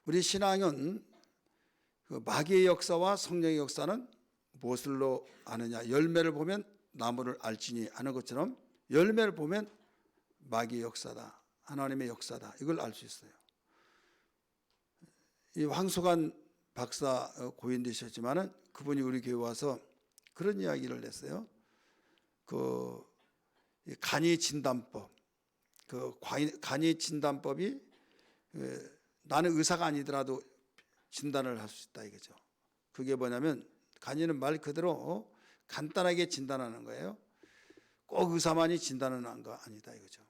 우리 신앙은 그 마귀의 역사와 성령의 역사는 무엇을로 아느냐? 열매를 보면 나무를 알지니 아는 것처럼 열매를 보면 마귀의 역사다, 하나님의 역사다, 이걸 알 수 있어요. 이 황소관 박사 고인 되셨지만은 그분이 우리 교회 와서 그런 이야기를 했어요. 그 간이 진단법, 그 간이 진단법이 나는 의사가 아니더라도 진단을 할 수 있다 이거죠. 그게 뭐냐면 간이는 말 그대로 간단하게 진단하는 거예요. 꼭 의사만이 진단을 한 거 아니다 이거죠.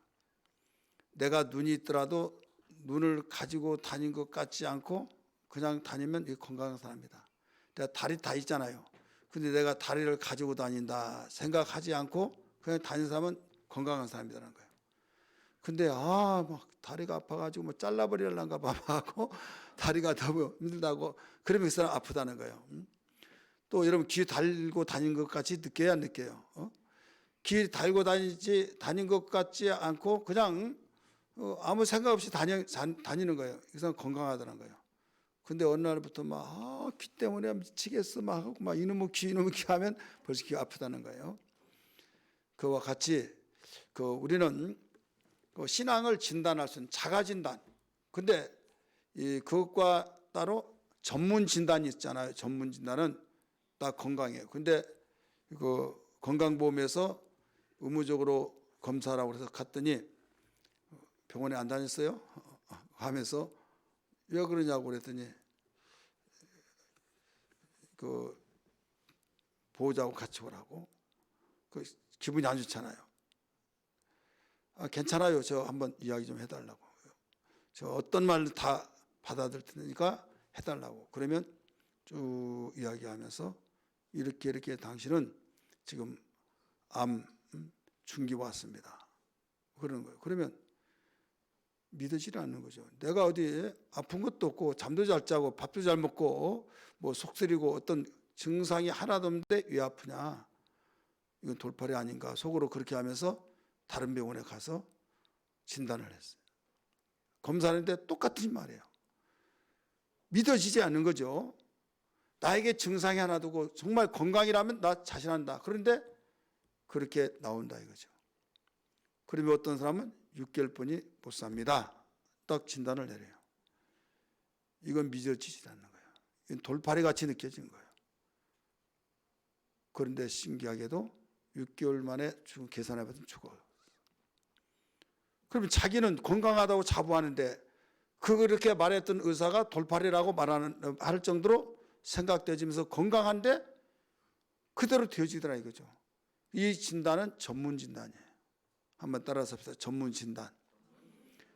내가 눈이 있더라도 눈을 가지고 다닌 것 같지 않고 그냥 다니면 건강한 사람이다. 내가 다리 다 있잖아요. 근데 내가 다리를 가지고 다닌다 생각하지 않고 그냥 다니는 사람은 건강한 사람이라는 거예요. 근데 막 다리가 아파가지고 뭐 잘라버리려는가 봐 하고 다리가 너무 힘들다고 그러면 그 사람 아프다는 거예요. 또 여러분 귀 달고 다닌 것 같이 느껴야 안 느껴요? 귀 달고 다닌 것 같지 않고 그냥 아무 생각 없이 다니는 거예요. 그래서 건강하다는 거예요. 근데 어느 날부터 귀 때문에 미치겠어 막 하고 막 이놈의 귀 하면 벌써 귀가 아프다는 거예요. 그와 같이 우리는 신앙을 진단할 수 있는 자가 진단. 근데 그것과 따로 전문 진단이 있잖아요. 전문 진단은 다 건강해요. 근데 건강보험에서 의무적으로 검사라고 해서 갔더니 병원에 안 다녔어요? 하면서 왜 그러냐고 그랬더니 보호자하고 같이 오라고. 기분이 안 좋잖아요. 괜찮아요. 저 한번 이야기 좀 해달라고. 저 어떤 말을 다 받아들일 테니까 해달라고. 그러면 쭉 이야기하면서 이렇게 당신은 지금 암 중기 왔습니다. 그러는 거예요. 그러면 믿어지지 않는 거죠. 내가 어디 아픈 것도 없고 잠도 잘 자고 밥도 잘 먹고 뭐 속쓰리고 어떤 증상이 하나도 없는데 왜 아프냐? 이건 돌팔이 아닌가? 속으로 그렇게 하면서 다른 병원에 가서 진단을 했어요. 검사하는데 똑같은 말이에요. 믿어지지 않는 거죠. 나에게 증상이 하나도 없고 정말 건강이라면 나 자신한다. 그런데 그렇게 나온다 이거죠. 그러면 어떤 사람은 6개월뿐이 못 삽니다. 딱 진단을 내려요. 이건 믿어지지 않는 거예요. 이건 돌팔이 같이 느껴지는 거예요. 그런데 신기하게도 6개월 만에 계산해봤더니 죽어요. 그러면 자기는 건강하다고 자부하는데 그렇게 말했던 의사가 돌팔이라고 할 정도로 생각되면서 건강한데 그대로 되어지더라 이거죠. 이 진단은 전문 진단이에요. 한번 따라서 합시다. 전문 진단.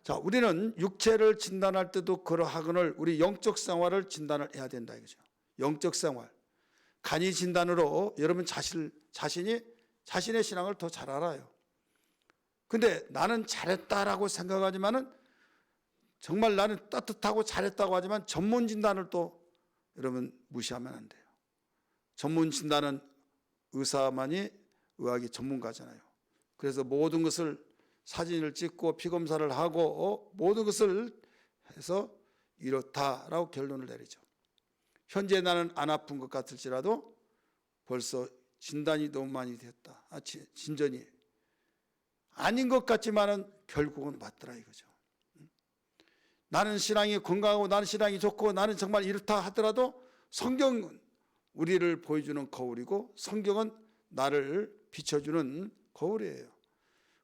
자, 우리는 육체를 진단할 때도 그러하거늘 우리 영적 생활을 진단을 해야 된다 이거죠. 영적 생활. 간이 진단으로 여러분 자신이 자신의 신앙을 더 잘 알아요. 근데 나는 잘했다라고 생각하지만은 정말 나는 따뜻하고 잘했다고 하지만 전문 진단을 또 여러분 무시하면 안 돼요. 전문 진단은 의사만이 의학의 전문가잖아요. 그래서 모든 것을 사진을 찍고 피검사를 하고 모든 것을 해서 이렇다라고 결론을 내리죠. 현재 나는 안 아픈 것 같을지라도 벌써 진단이 너무 많이 됐다. 진전이 아닌 것 같지만은 결국은 맞더라 이거죠. 나는 신앙이 건강하고 나는 신앙이 좋고 나는 정말 이렇다 하더라도 성경은 우리를 보여주는 거울이고 성경은 나를 비춰주는 거울이에요.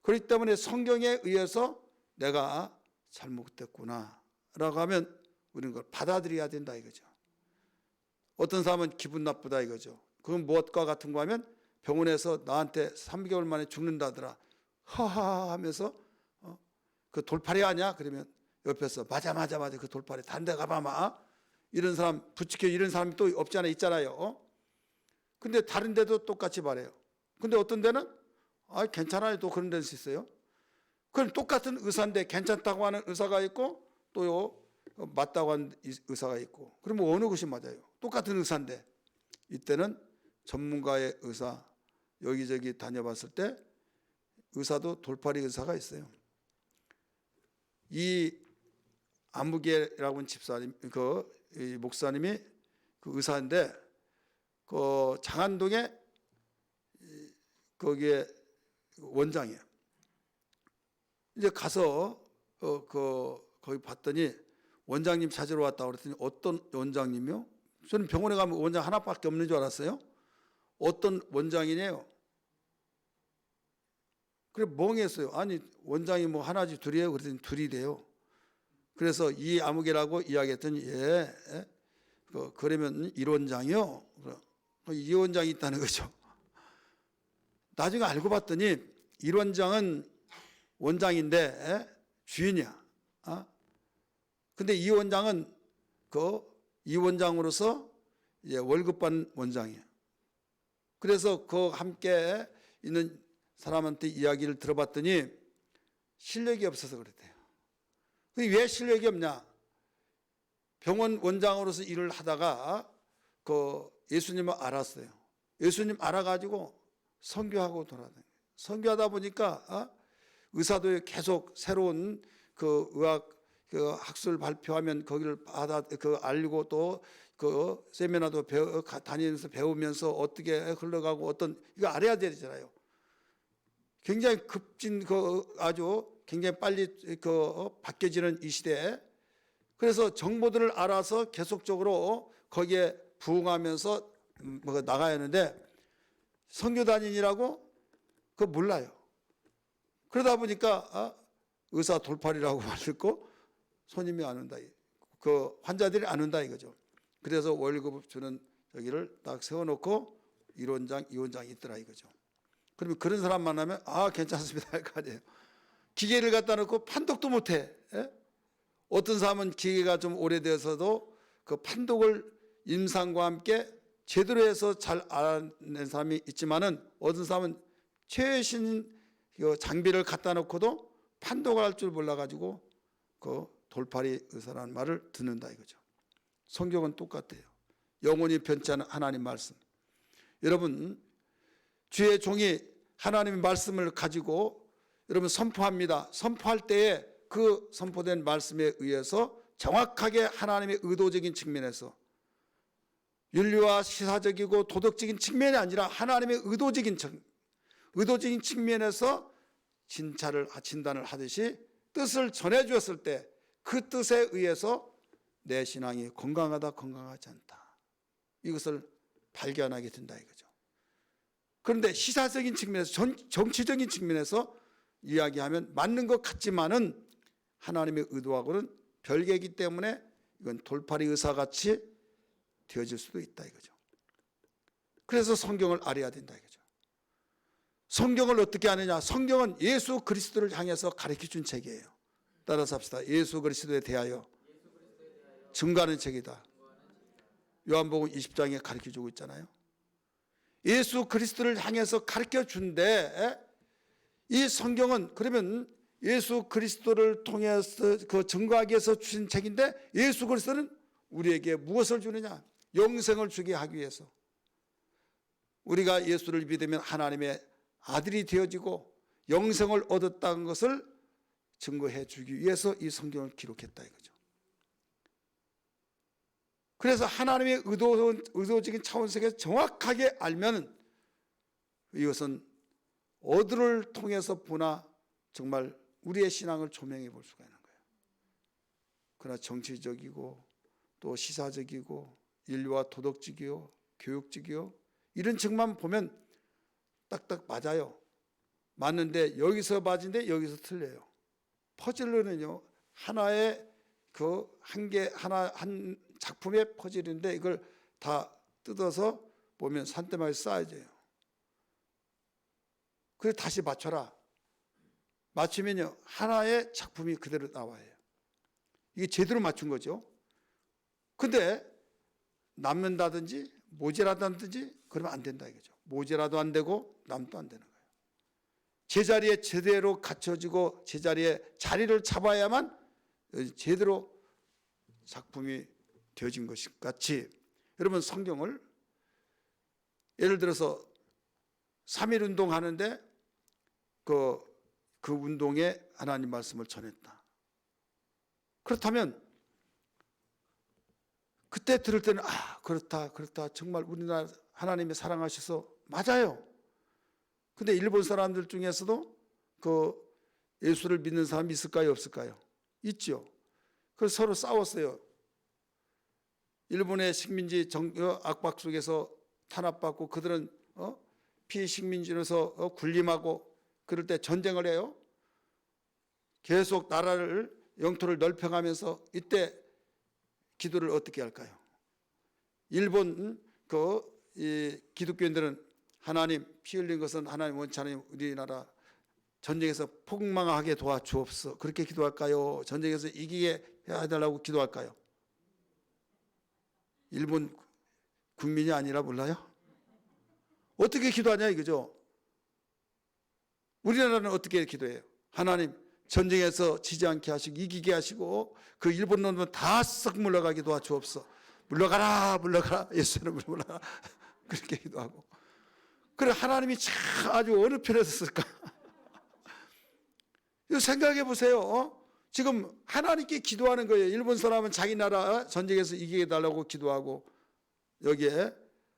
그렇기 때문에 성경에 의해서 내가 잘못됐구나 라고 하면 우리는 그걸 받아들여야 된다 이거죠. 어떤 사람은 기분 나쁘다 이거죠. 그건 무엇과 같은 거 하면 병원에서 나한테 3개월 만에 죽는다더라 하하 하면서 그 돌팔이 아니야? 그러면 옆에서 맞아 그 돌팔이 다른 데 가봐마 이런 사람 부추겨 이런 사람이 또 없지 않아 있잖아요. 근데 다른 데도 똑같이 말해요. 근데 어떤 데는 괜찮아요 또 그런 데도 있어요. 그럼 똑같은 의사인데 괜찮다고 하는 의사가 있고 또요 맞다고 하는 의사가 있고 그러면 어느 것이 맞아요? 똑같은 의사인데 이때는 전문가의 의사 여기저기 다녀봤을 때 의사도 돌팔이 의사가 있어요. 이 안무개라고 하는 집사님, 이 목사님이 그 의사인데 그 장안동에 거기에 원장이에요. 이제 가서 거기 봤더니 원장님 찾으러 왔다고 그랬더니 어떤 원장님이요? 저는 병원에 가면 원장 하나밖에 없는 줄 알았어요. 어떤 원장이네요. 그래 멍했어요. 아니 원장이 뭐 하나지 둘이에요? 그랬더니 둘이래요. 그래서 이 아무개라고 이야기했더니 그러면 일 원장이요? 이 원장이 있다는 거죠. 나중에 알고 봤더니 일 원장은 원장인데 주인이야. 근데 이 원장은 이 원장으로서 이제 월급 받는 원장이에요. 그래서 함께 있는 사람한테 이야기를 들어봤더니 실력이 없어서 그랬대요. 왜 실력이 없냐? 병원 원장으로서 일을 하다가 예수님을 알았어요. 예수님 알아가지고 선교하고 돌아다녀요. 선교하다 보니까 의사도 계속 새로운 의학 학술 발표하면 거기를 알고 또 세미나도 다니면서 배우면서 어떻게 흘러가고 이거 알아야 되잖아요. 굉장히 아주 굉장히 빨리 바뀌어지는 이 시대에 그래서 정보들을 알아서 계속적으로 거기에 부응하면서 나가야 하는데 선교 다니느라고 그거 몰라요. 그러다 보니까 의사 돌팔이라고 말했고 손님이 안 온다. 환자들이 안 온다 이거죠. 그래서 월급 주는 저기를 딱 세워놓고 1원장, 2원장이 있더라 이거죠. 그러면 그런 사람 만나면 괜찮습니다 할 거 아니에요. 기계를 갖다 놓고 판독도 못해. 어떤 사람은 기계가 좀 오래돼서도 그 판독을 임상과 함께 제대로 해서 잘 알아낸 사람이 있지만은 어떤 사람은 최신 장비를 갖다 놓고도 판독을 할 줄 몰라가지고 돌팔이 의사라는 말을 듣는다 이거죠. 성경은 똑같아요. 영원히 변치 않은 하나님 말씀. 여러분 주의 종이 하나님의 말씀을 가지고 여러분 선포합니다. 선포할 때에 그 선포된 말씀에 의해서 정확하게 하나님의 의도적인 측면에서 윤리와 시사적이고 도덕적인 측면이 아니라 하나님의 의도적인 측면에서 진단을 하듯이 뜻을 전해 주었을 때 그 뜻에 의해서 내 신앙이 건강하다 건강하지 않다 이것을 발견하게 된다 이거죠. 그런데 시사적인 측면에서 정치적인 측면에서 이야기하면 맞는 것 같지만은 하나님의 의도하고는 별개이기 때문에 이건 돌팔이 의사같이 되어질 수도 있다 이거죠. 그래서 성경을 알아야 된다 이거죠. 성경을 어떻게 아느냐? 성경은 예수 그리스도를 향해서 가르쳐준 책이에요. 따라서 합시다. 예수 그리스도에 대하여 증거하는 책이다. 요한복음 20장에 가르쳐주고 있잖아요. 예수 그리스도를 향해서 가르쳐준데 이 성경은 그러면 예수 그리스도를 통해서 증거하기 위해서 주신 책인데 예수 그리스도는 우리에게 무엇을 주느냐? 영생을 주게 하기 위해서. 우리가 예수를 믿으면 하나님의 아들이 되어지고 영생을 얻었다는 것을 증거해 주기 위해서 이 성경을 기록했다 이거죠. 그래서 하나님의 의도적인 차원에서 정확하게 알면 이것은 어디를 통해서 보나 정말 우리의 신앙을 조명해 볼 수가 있는 거예요. 그러나 정치적이고 또 시사적이고 인류와 도덕적이요 교육적이요 이런 측만 보면 딱딱 맞아요. 맞는데 여기서 맞은데 여기서 틀려요. 퍼즐로는요 하나의 한 작품의 퍼즐인데 이걸 다 뜯어서 보면 산더미가 쌓여져요. 그래서 다시 맞춰라. 맞추면요 하나의 작품이 그대로 나와요. 이게 제대로 맞춘 거죠. 근데 남는다든지 모자라다든지 그러면 안 된다 이거죠. 모자라도 안 되고 남도 안 되는 거예요. 제자리에 제대로 갖춰지고 제자리에 자리를 잡아야만 제대로 작품이 되어진 것 같이 여러분 성경을 예를 들어서 3.1 운동하는데 그 운동에 하나님 말씀을 전했다. 그렇다면 그때 들을 때는 그렇다 정말 우리나라 하나님이 사랑하셔서 맞아요. 근데 일본 사람들 중에서도 그 예수를 믿는 사람이 있을까요, 없을까요? 있죠. 그래서 서로 싸웠어요. 일본의 식민지 압박 속에서 탄압받고 그들은 피식민지로서 군림하고 그럴 때 전쟁을 해요. 계속 나라를 영토를 넓혀가면서 이때 기도를 어떻게 할까요? 일본 이 기독교인들은 하나님 피 흘린 것은 하나님 원치 않으니 우리나라 전쟁에서 폭망하게 도와주옵소서. 그렇게 기도할까요? 전쟁에서 이기게 해달라고 기도할까요? 일본 국민이 아니라 몰라요? 어떻게 기도하냐 이거죠. 우리나라는 어떻게 기도해요? 하나님 전쟁에서 지지 않게 하시고 이기게 하시고 그 일본 놈은 다 썩 물러가게 도와주옵소서. 물러가라 예수는 물러가라 그렇게 기도하고. 그래 하나님이 참 아주 어느 편에 섰을까? 이거 생각해 보세요. 지금 하나님께 기도하는 거예요. 일본 사람은 자기 나라 전쟁에서 이기게 해달라고 기도하고, 여기에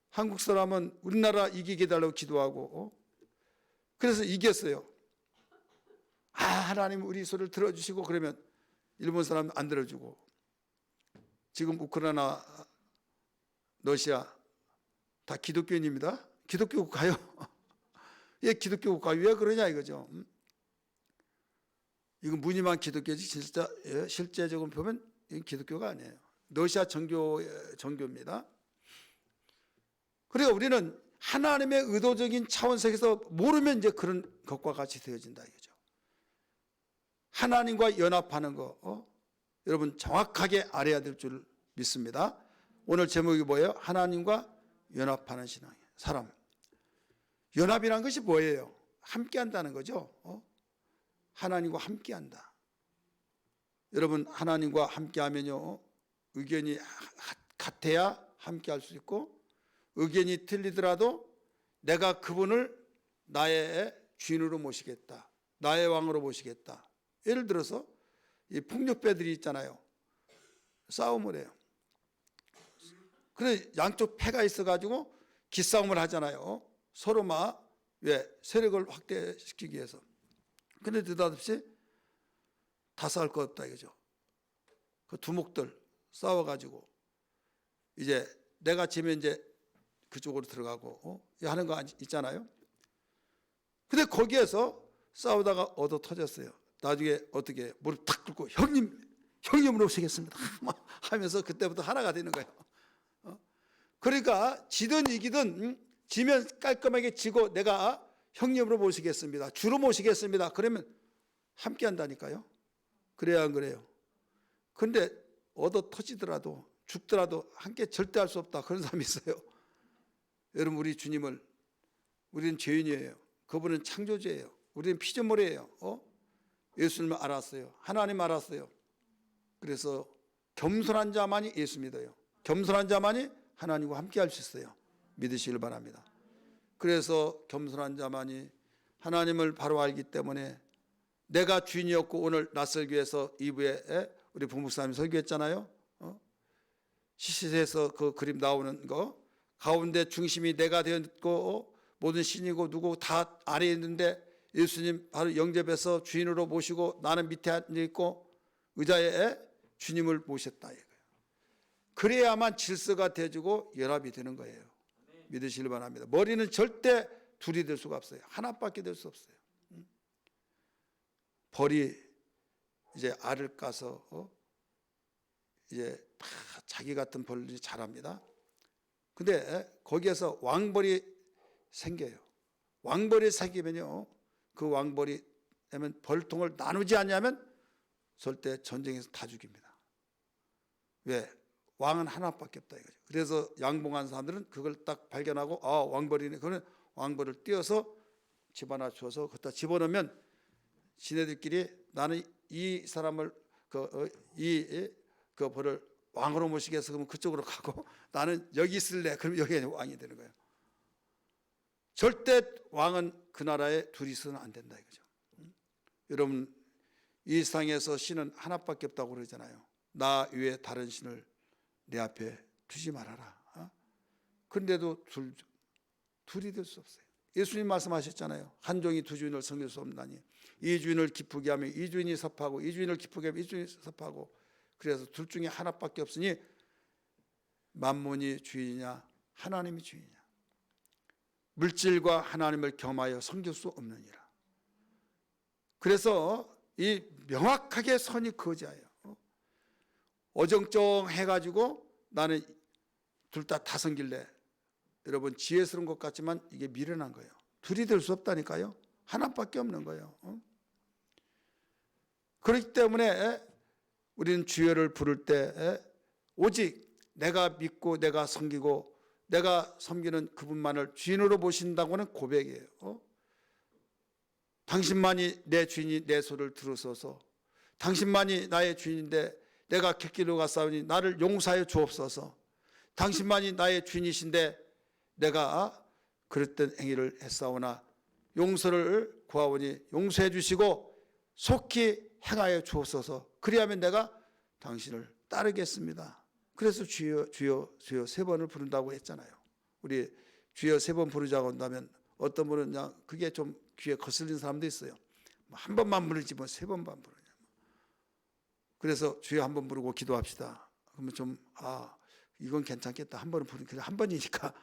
한국 사람은 우리나라 이기게 해달라고 기도하고, 그래서 이겼어요. 하나님 우리 소리를 들어주시고, 그러면 일본 사람은 안 들어주고. 지금 우크라이나, 러시아 다 기독교인입니다. 기독교 국가요. 예, 기독교 국가 왜 그러냐 이거죠. 이건 무늬만 기독교지 실제적으로 보면 이건 기독교가 아니에요. 러시아 정교입니다. 그러니까 우리는 하나님의 의도적인 차원 속에서 모르면 이제 그런 것과 같이 되어진다 이거죠. 하나님과 연합하는 거 여러분 정확하게 알아야 될 줄 믿습니다. 오늘 제목이 뭐예요? 하나님과 연합하는 신앙. 사람. 연합이란 것이 뭐예요? 함께 한다는 거죠. 하나님과 함께 한다. 여러분 하나님과 함께 하면요, 의견이 같아야 함께 할 수 있고, 의견이 틀리더라도 내가 그분을 나의 주인으로 모시겠다, 나의 왕으로 모시겠다. 예를 들어서 이 폭력배들이 있잖아요. 싸움을 해요. 그래 양쪽 패가 있어가지고 기싸움을 하잖아요. 서로 세력을 확대시키기 위해서. 근데 느닷없이 다 싸울 것 없다 이거죠. 그 두목들 싸워가지고 이제 내가 지면 이제 그쪽으로 들어가고 하는 거 있잖아요. 근데 거기에서 싸우다가 얻어 터졌어요. 나중에 어떻게 무릎 탁 꿇고 형님으로 오시겠습니다 하면서 그때부터 하나가 되는 거예요. 그러니까 지든 이기든 지면 깔끔하게 지고 내가 형님으로 모시겠습니다, 주로 모시겠습니다, 그러면 함께 한다니까요. 그래야 안 그래요? 그런데 얻어 터지더라도 죽더라도 함께 절대 할 수 없다, 그런 사람이 있어요. 여러분 우리 주님을, 우리는 죄인이에요. 그분은 창조주예요. 우리는 피조물이에요. 예수님을 알았어요. 하나님 알았어요. 그래서 겸손한 자만이 예수 믿어요. 겸손한 자만이 하나님과 함께 할 수 있어요. 믿으시길 바랍니다. 그래서 겸손한 자만이 하나님을 바로 알기 때문에, 내가 주인이었고 오늘 낯설교에서 2부에 우리 부목사님이 설교했잖아요. 시시에서 그 그림 나오는 거 가운데 중심이 내가 되었고 모든 신이고 누구 다 아래에 있는데 예수님 바로 영접해서 주인으로 모시고 나는 밑에 앉아있고 의자에 주님을 모셨다 이거예요. 그래야만 질서가 되어지고 연합이 되는 거예요. 믿으시길 바랍니다. 머리는 절대 둘이 될 수가 없어요. 하나밖에 될 수 없어요. 벌이 이제 알을 까서 이제 다 자기 같은 벌이 자랍니다. 근데 거기에서 왕벌이 생겨요. 왕벌이 생기면요, 그 왕벌이 되면 벌통을 나누지 않냐면 절대 전쟁에서 다 죽입니다. 왜? 왕은 하나밖에 없다 이거죠. 그래서 양봉한 사람들은 그걸 딱 발견하고 왕벌이네. 그러면 왕벌을 띄어서 집어넣어서 갖다 집어넣으면 지네들끼리 나는 이 사람을 그 벌을 왕으로 모시겠어. 그러면 그쪽으로 가고 나는 여기 있을래. 그러면 여기 왕이 되는 거예요. 절대 왕은 그 나라에 둘이 있어서는 안 된다 이거죠. 여러분 이 세상에서 신은 하나밖에 없다고 그러잖아요. 나 외에 다른 신을 내 앞에 두지 말아라. 그런데도 둘이 될 수 없어요. 예수님 말씀하셨잖아요. 한 종이 두 주인을 섬길 수 없나니 이 주인을 기쁘게 하면 이 주인이 섭하고 이 주인을 기쁘게 하면 이 주인이 섭하고 그래서 둘 중에 하나밖에 없으니 만몬이 주인이냐 하나님이 주인이냐. 물질과 하나님을 겸하여 섬길 수 없느니라. 그래서 이 명확하게 선이 그어져요. 어정쩡해가지고 나는 둘 다 섬길래. 여러분 지혜스러운 것 같지만 이게 미련한 거예요. 둘이 될 수 없다니까요. 하나밖에 없는 거예요. 그렇기 때문에 우리는 주여를 부를 때 오직 내가 믿고 내가 섬기고 내가 섬기는 그분만을 주인으로 보신다고는 고백이에요. 당신만이 내 주인이 내 소리를 들으소서. 당신만이 나의 주인인데 내가 객기로 갔사오니 나를 용서하여 주옵소서. 당신만이 나의 주인이신데 내가 그랬던 행위를 했사오나 용서를 구하오니 용서해 주시고 속히 행하여 주옵소서. 그리하면 내가 당신을 따르겠습니다. 그래서 주여 주여 주여 세 번을 부른다고 했잖아요. 우리 주여 세 번 부르자고 한다면 어떤 분은 그냥 그게 좀 귀에 거슬리는 사람도 있어요. 한 번만 부르지 뭐 세 번만 부르냐. 그래서 주여 한 번 부르고 기도합시다. 그러면 좀 이건 괜찮겠다. 한 번은 부르니까 한 번이니까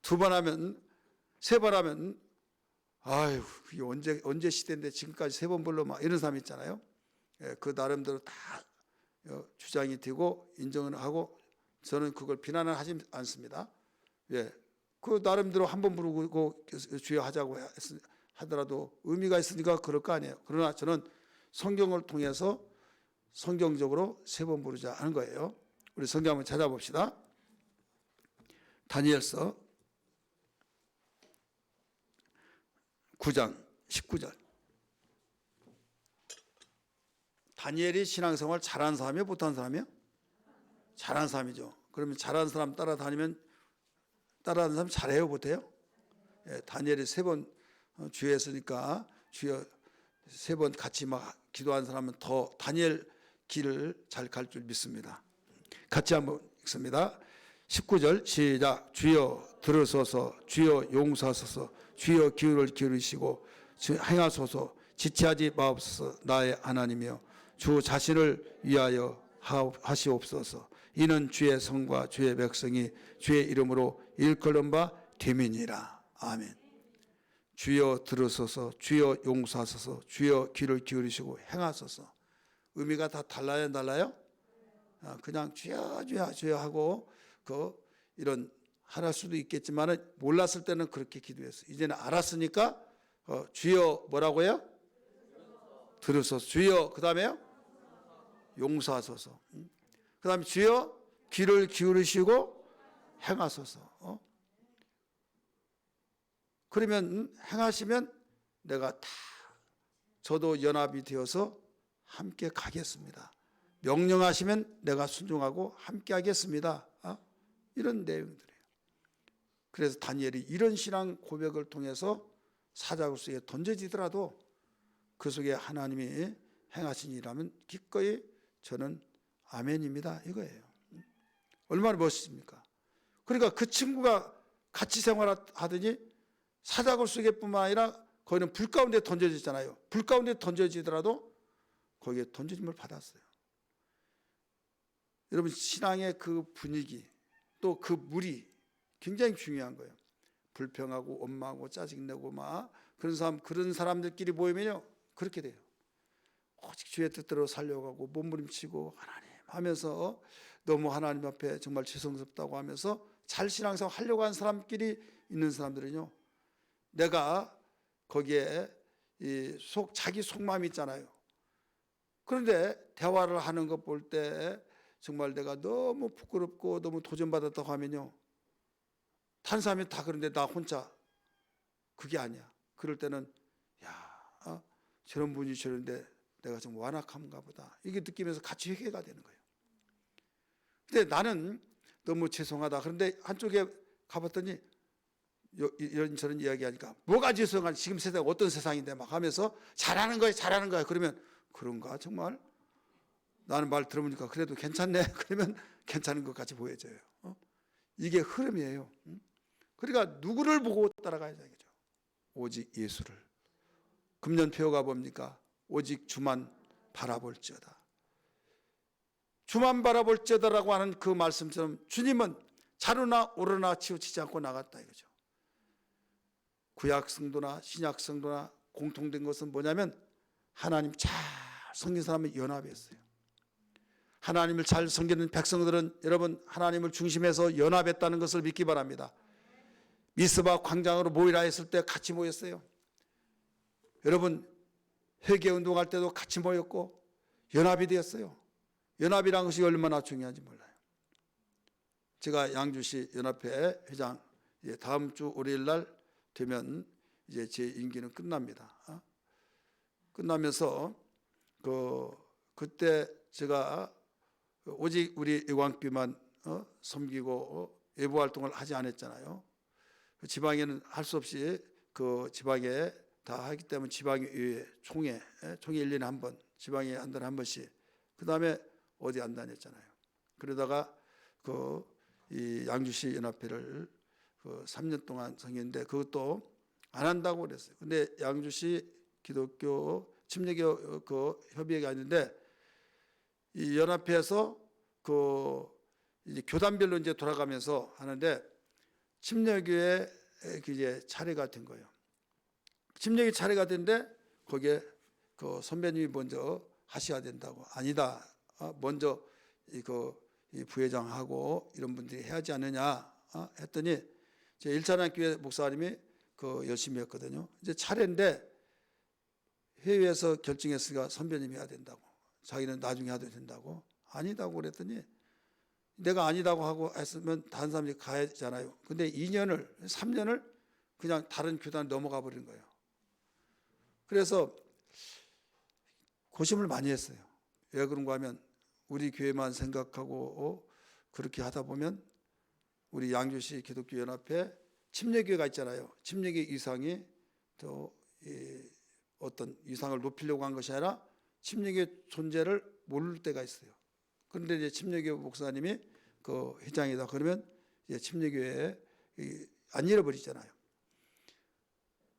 두 번 하면 세 번 하면 아유 이게 언제 시대인데 지금까지 세 번 불러 막 이런 사람 있잖아요. 그 나름대로 다 주장이 되고 인정을 하고 저는 그걸 비난을 하지 않습니다. 그 나름대로 한 번 부르고 주여 하자고 하더라도 의미가 있으니까 그럴 거 아니에요. 그러나 저는 성경을 통해서 성경적으로 세 번 부르자 하는 거예요. 우리 성경 한번 찾아봅시다. 다니엘서 9장 19절. 다니엘이 신앙생활 잘하는 사람이요? 못하는 사람이요? 잘하는 사람이죠. 그러면 잘하는 사람 따라다니면 따라하는 사람 잘해요? 못해요? 다니엘이 세 번 주여 했으니까 주여 세 번 같이 막 기도한 사람은 더 다니엘 길을 잘 갈 줄 믿습니다. 같이 한번 읽습니다. 19절 시작. 주여 들으소서. 주여 용서하소서. 주여 기울을 기울이시고 행하소서. 지체하지 마옵소서. 나의 하나님이여 주 자신을 위하여 하시옵소서. 이는 주의 성과 주의 백성이 주의 이름으로 일컬은 바 됨이니라. 아멘. 주여 들으소서. 주여 용서하소서. 주여 귀를 기울이시고 행하소서. 의미가 다 달라요? 그냥 주여 주여 주여 하고 이런 할 수도 있겠지만 몰랐을 때는 그렇게 기도했어요. 이제는 알았으니까 주여 뭐라고요? 들으소서. 주여 그 다음에요? 용서하소서. 그 다음에 주여 귀를 기울이시고 행하소서. 그러면 행하시면 내가 다 저도 연합이 되어서 함께 가겠습니다. 명령하시면 내가 순종하고 함께 하겠습니다. 이런 내용들이에요. 그래서 다니엘이 이런 신앙 고백을 통해서 사자굴 속에 던져지더라도 그 속에 하나님이 행하신 일이라면 기꺼이 저는 아멘입니다. 이거예요. 얼마나 멋있습니까? 그러니까 그 친구가 같이 생활하더니 사자굴 속에뿐만 아니라 거기는 불 가운데 던져지잖아요. 불 가운데 던져지더라도 거기에 던져짐을 받았어요. 여러분 신앙의 그 분위기 또 그 물이 굉장히 중요한 거예요. 불평하고 원망하고 짜증내고 막 그런 사람들끼리 모이면요 그렇게 돼요. 오직 주의 뜻대로 살려가고 몸부림치고 하나님 하면서 너무 하나님 앞에 정말 죄송스럽다고 하면서 잘 신앙생활 하려고 하는 사람끼리 있는 사람들은요 내가 거기에 자기 속마음이 있잖아요. 그런데 대화를 하는 것 볼 때 정말 내가 너무 부끄럽고 너무 도전받았다고 하면요 다른 사람이 다 그런데 나 혼자 그게 아니야. 그럴 때는 저런 분이 저런데 내가 좀 완악한가 보다 이게 느끼면서 같이 회개가 되는 거예요. 근데 나는 너무 죄송하다. 그런데 한쪽에 가봤더니 이런저런 이야기하니까 뭐가 죄송하지 지금 세상 어떤 세상인데 막 하면서 잘하는 거야. 그러면 그런가 정말? 나는 말 들어보니까 그래도 괜찮네. 그러면 괜찮은 것 같이 보여져요. 이게 흐름이에요. 그러니까 누구를 보고 따라가야 되겠죠? 오직 예수를. 금년표가 뭡니까? 오직 주만 바라볼지어다. 주만 바라볼지어다라고 하는 그 말씀처럼 주님은 자루나 오르나 치우치지 않고 나갔다 이거죠. 구약 성도나 신약 성도나 공통된 것은 뭐냐면 하나님 잘 섬긴 사람은 연합했어요. 하나님을 잘 섬기는 백성들은 여러분 하나님을 중심해서 연합했다는 것을 믿기 바랍니다. 미스바 광장으로 모이라 했을 때 같이 모였어요. 여러분 회개운동할 때도 같이 모였고 연합이 되었어요. 연합이라는 것이 얼마나 중요한지 몰라요. 제가 양주시 연합회 회장 다음 주 월요일 날 되면 이제 제 임기는 끝납니다. 끝나면서 그때 제가 오직 우리 의왕교만 섬기고 외부 활동을 하지 않았잖아요. 지방에는 할 수 없이 그 지방에 다 하기 때문에 지방의회 총회 1년에 한 번, 지방에 한 달에 한 번씩. 그 다음에 어디 안 다녔잖아요. 그러다가 이 양주시 연합회를 3년 동안 섬겼는데 그것도 안 한다고 그랬어요. 근데 양주시 기독교 침례교 협의회가 있는데 이 연합회에서 이제 교단별로 이제 돌아가면서 하는데 침례교회 이제 차례가 된 거예요. 침례교 차례가 됐는데 거기에 선배님이 먼저 하셔야 된다고. 아니다. 먼저 이 부회장하고 이런 분들이 해야지 않느냐 했더니 제 일찬환교회 목사님이 열심히 했거든요. 이제 차례인데 회의에서 결정했으니까 선배님이 해야 된다고. 자기는 나중에 해도 된다고. 아니다고 그랬더니 내가 아니다고 하고 했으면 다른 사람이 가야 되잖아요. 근데 2년을 3년을 그냥 다른 교단에 넘어가 버린 거예요. 그래서 고심을 많이 했어요. 왜 그런가 하면 우리 교회만 생각하고 그렇게 하다 보면 우리 양주시 기독교 연합회 침례교회가 있잖아요. 침례교 이상이 또 어떤 이상을 높이려고 한 것이 아니라 침례교 존재를 모를 때가 있어요. 그런데 이제 침례교 목사님이 회장이다 그러면 이제 침례교회에 안 잃어버리잖아요.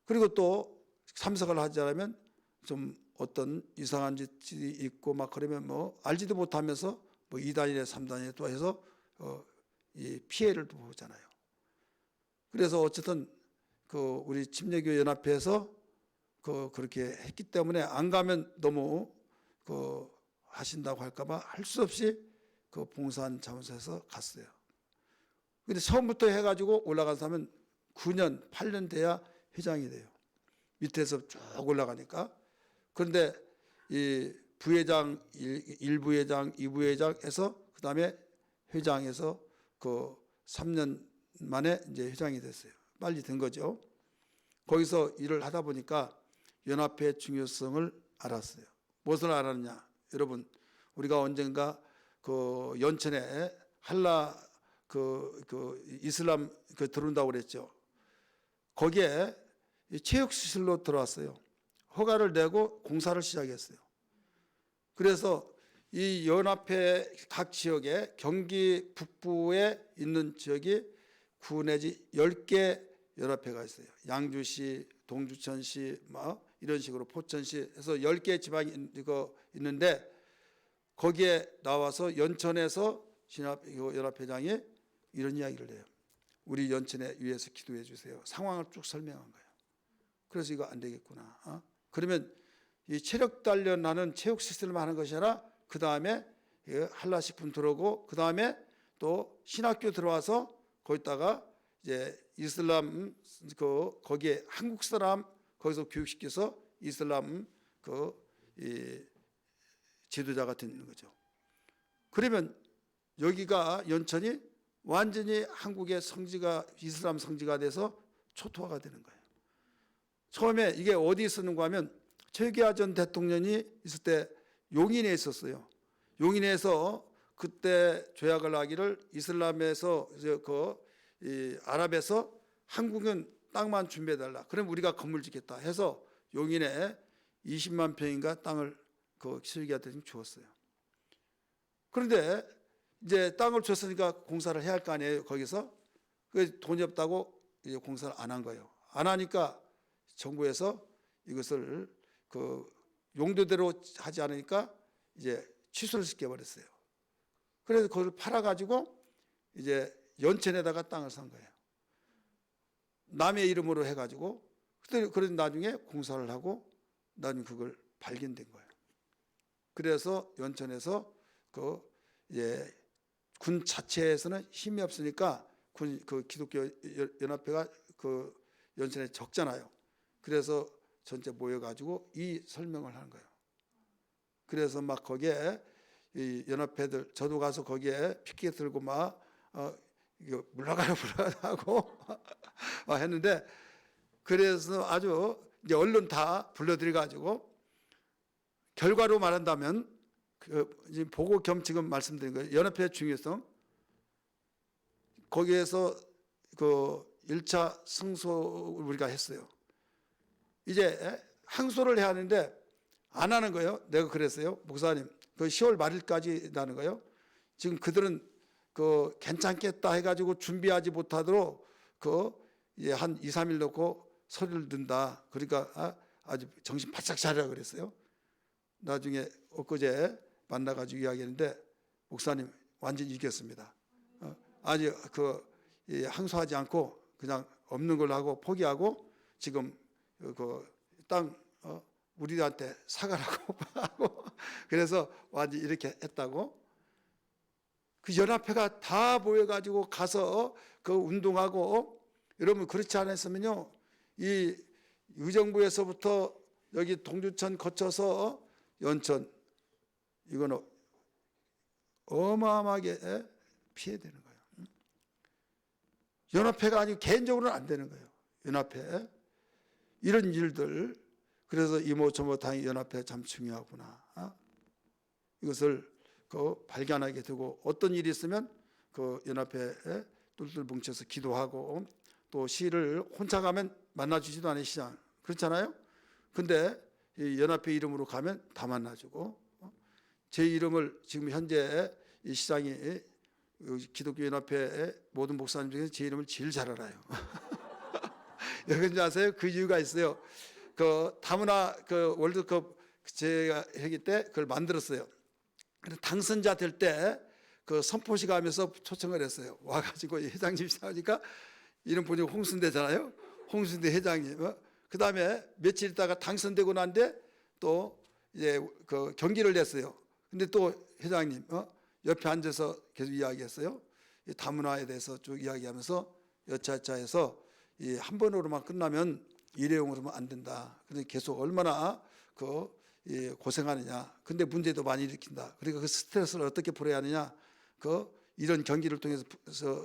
그리고 또 참석을 하지 않으면 좀 어떤 이상한 짓이 있고 막 그러면 뭐 알지도 못하면서 뭐 2단이나 3단이나 또 해서 이 피해를 또 보잖아요. 그래서 어쨌든 우리 침례교 연합회에서 그렇게 했기 때문에 안 가면 너무 하신다고 할까봐 할 수 없이 봉사한 자원소에서 갔어요. 근데 처음부터 해가지고 올라간 사람은 9년, 8년 돼야 회장이 돼요. 밑에서 쭉 올라가니까. 그런데 이 부회장, 1부회장, 2부회장에서 그 다음에 회장에서 3년 만에 이제 회장이 됐어요. 빨리 된 거죠. 거기서 일을 하다 보니까 연합회의 중요성을 알았어요. 무엇을 알았느냐? 여러분, 우리가 언젠가 연천에 할라 이슬람 들어온다고 그랬죠. 거기에 체육시설로 들어왔어요. 허가를 내고 공사를 시작했어요. 그래서 이 연합회 각 지역에 경기 북부에 있는 지역이 9 내지 10개 연합회가 있어요. 양주시, 동주천시, 이런 식으로 포천시 해서 10개 지방이 있는데 거기에 나와서 연천에서 연합회장이 이런 이야기를 해요. 우리 연천에 위해서 기도해 주세요. 상황을 쭉 설명한 거예요. 그래서 이거 안 되겠구나. 그러면 이 체력 단련하는 체육 시스템을 하는 것이 아니라 그 다음에 한라식품 들어오고 그 다음에 또 신학교 들어와서 거기다가 이제 이슬람 거기에 한국 사람 거기서 교육시켜서 이슬람 이 지도자가 되는 거죠. 그러면 여기가 연천이 완전히 한국의 성지가 이슬람 성지가 돼서 초토화가 되는 거예요. 처음에 이게 어디 있었는가 하면 최계하 전 대통령이 있을 때 용인에 있었어요. 용인에서 그때 조약을 하기를 이슬람에서 이 아랍에서 한국은 땅만 준비해달라. 그럼 우리가 건물 짓겠다 해서 용인에 20만 평인가 땅을 실기한테 주었어요. 그런데 이제 땅을 줬으니까 공사를 해야 할 거 아니에요. 거기서 그 돈이 없다고 이제 공사를 안 한 거예요. 안 하니까 정부에서 이것을 그 용도대로 하지 않으니까 이제 취소를 시켜버렸어요. 그래서 그걸 팔아가지고 이제 연천에다가 땅을 산 거예요. 남의 이름으로 해가지고 그래서 나중에 공사를 하고 나중에 그걸 발견된 거예요. 그래서 연천에서 그 이제 군 자체에서는 힘이 없으니까 그 기독교 연합회가 그 연천에 적잖아요. 그래서 전체 모여가지고 이 설명을 하는 거예요. 그래서 막 거기에 이 연합회들 저도 가서 거기에 피켓 들고 막 이거 물러가요 하고 했는데 그래서 아주 이제 언론 다 불러들여 가지고 결과로 말한다면 지금 보고 겸 지금 말씀드린 거예요. 연합회의 중요성 거기에서 그 1차 승소를 우리가 했어요. 이제 항소를 해야 하는데 안 하는 거예요. 내가 그랬어요. 목사님 그 10월 말일까지 나는 거예요. 지금 그들은 그 괜찮겠다 해가지고 준비하지 못하도록 한 2, 3일 놓고 서류를 넣는다. 그러니까 아주 정신 바짝 차리라 그랬어요. 나중에 엊그제 만나가지고 이야기했는데 목사님 완전히 이겼습니다. 아니 항소하지 않고 그냥 없는 걸로 하고 포기하고 지금 그 땅 우리한테 사가라고 하고 그래서 완전히 이렇게 했다고. 그 연합회가 다 모여가지고 가서 그 운동하고 여러분 그렇지 않았으면요 이 의정부에서부터 여기 동두천 거쳐서 연천 이거는 어마어마하게 피해되는 거예요. 연합회가 아니고 개인적으로는 안 되는 거예요. 연합회 이런 일들 그래서 이모 저모 당이 연합회 참 중요하구나. 이것을 발견하게 되고 어떤 일이 있으면 그 연합회에 똘똘 뭉쳐서 기도하고 또 시를 혼자 가면 만나주지도 않아요. 시장 그렇잖아요. 근데 이 연합회 이름으로 가면 다 만나주고 제 이름을 지금 현재 이 시장이 기독교 연합회의 모든 목사님 중에서 제 이름을 제일 잘 알아요. 여러분 아세요? 그 이유가 있어요. 그 다문화 그 월드컵 제가 했기 때 그걸 만들었어요. 당선자 될 때 그 선포식 하면서 초청을 했어요. 와가지고 회장님 시작하니까 이름 보니까 홍순대잖아요. 홍순대 회장님. 그 다음에 며칠 있다가 당선되고 난데 또 이제 그 경기를 냈어요. 근데 또 회장님 옆에 앉아서 계속 이야기했어요. 이 다문화에 대해서 쭉 이야기하면서 여차여차해서 이 한 번으로만 끝나면 일회용으로만 안 된다. 그런데 계속 얼마나 고생하느냐. 근데 문제도 많이 일으킨다. 그러니까 그 스트레스를 어떻게 풀어야 하느냐. 이런 경기를 통해서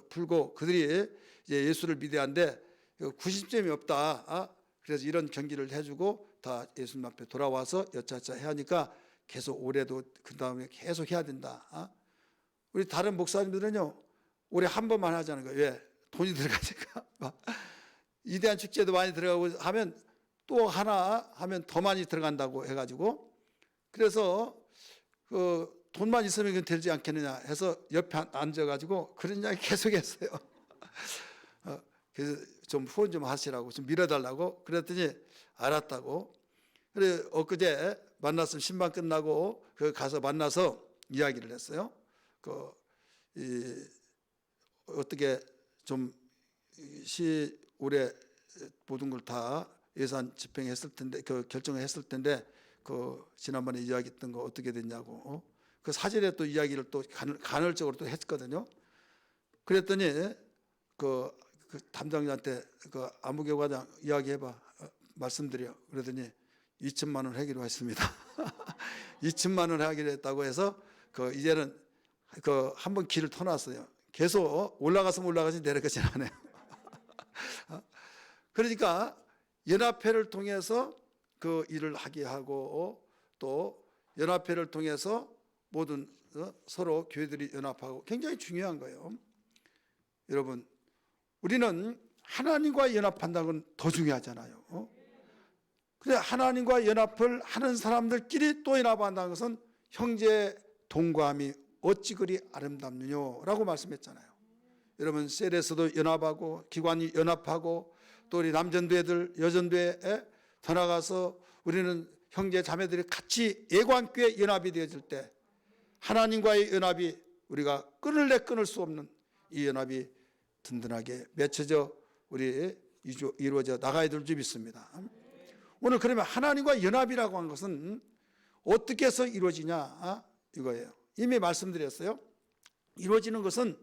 풀고 그들이 이제 예수를 믿어야하는데 90점이 없다. 그래서 이런 경기를 해주고 다 예수님 앞에 돌아와서 여차여차 해야 하니까 계속 올해도 그 다음에 계속 해야 된다. 우리 다른 목사님들은요 올해 한 번만 하자는 거예요. 왜? 돈이 들어가니까. 이대한 축제도 많이 들어가고 하면 또 하나 하면 더 많이 들어간다고 해가지고 그래서 돈만 있으면 이건 되지 않겠느냐 해서 옆에 앉아가지고 그런 이야기 계속했어요. 그래서 좀 후원 좀 하시라고 좀 밀어달라고 그랬더니 알았다고. 그래 엊그제 만났으면 신방 끝나고 가서 만나서 이야기를 했어요. 어떻게 좀 올해 모든 걸 다 예산 집행했을 텐데 결정을 했을 텐데 지난번에 이야기했던 거 어떻게 됐냐고 그 사전에 또 이야기를 또 간헐적으로 또 했거든요. 그랬더니 그 담당자한테 안무교 과장 이야기해봐 말씀드려. 그러더니 2천만 원 하기로 했습니다. 2천만 원 하기로 했다고 해서 이제는 한번 길을 터놨어요. 계속 올라가서면 올라가지 내려가진 않아요. 그러니까 연합회를 통해서 그 일을 하게 하고 또 연합회를 통해서 모든 서로 교회들이 연합하고 굉장히 중요한 거예요. 여러분 우리는 하나님과 연합한다는 건 더 중요하잖아요. 그래 하나님과 연합을 하는 사람들끼리 또 연합한다는 것은 형제 동감이 어찌 그리 아름답느냐라고 말씀했잖아요. 여러분 셀에서도 연합하고 기관이 연합하고 또 우리 남전도회들 여전도회에 더 나가서 우리는 형제 자매들이 같이 예관교회 연합이 되어질 때 하나님과의 연합이 우리가 끊을래 끊을 수 없는 이 연합이 든든하게 맺혀져 우리 이루어져 나가야 될 줄 믿습니다. 오늘 그러면 하나님과 연합이라고 하는 것은 어떻게 해서 이루어지냐 이거예요. 이미 말씀드렸어요. 이루어지는 것은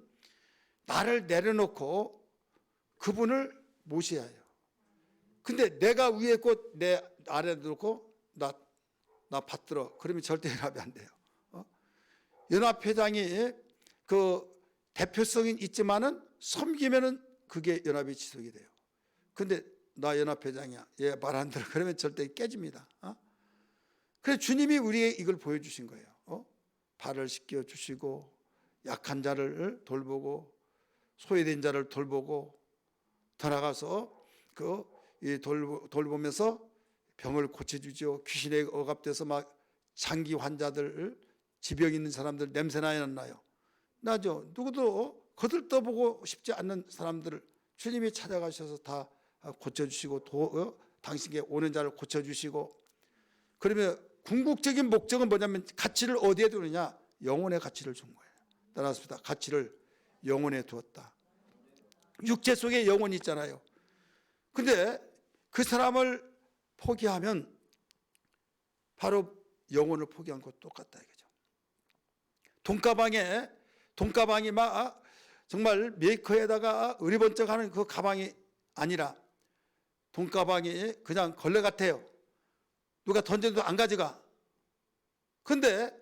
나를 내려놓고 그분을 모셔야 해요. 근데 내가 위에 있고 내 아래에 놓고 나 받들어. 그러면 절대 연합이 안 돼요. 연합회장이 그 대표성은 있지만은 섬기면은 그게 연합이 지속이 돼요. 근데 나 연합회장이야. 얘 말 안 들어. 그러면 절대 깨집니다. 그래서 주님이 우리에게 이걸 보여주신 거예요. 발을 씻겨 주시고 약한 자를 돌보고 소외된 자를 돌보고 더 나가서 돌보면서 병을 고쳐주죠. 귀신에 억압돼서 막 장기 환자들, 지병 있는 사람들 냄새나 나요. 나죠. 누구도 거들떠보고 싶지 않는 사람들을 주님이 찾아가셔서 다 고쳐주시고 당신께 오는 자를 고쳐주시고 그러면 궁극적인 목적은 뭐냐면 가치를 어디에 두느냐? 영혼의 가치를 준 거예요. 따라서 가치를 영혼에 두었다. 육체 속에 영혼이 있잖아요. 근데 그 사람을 포기하면 바로 영혼을 포기한 것 똑같다 이거죠. 돈가방이 막 정말 메이커에다가 으리번쩍하는 그 가방이 아니라 돈가방이 그냥 걸레 같아요. 누가 던져도 안 가져가. 근데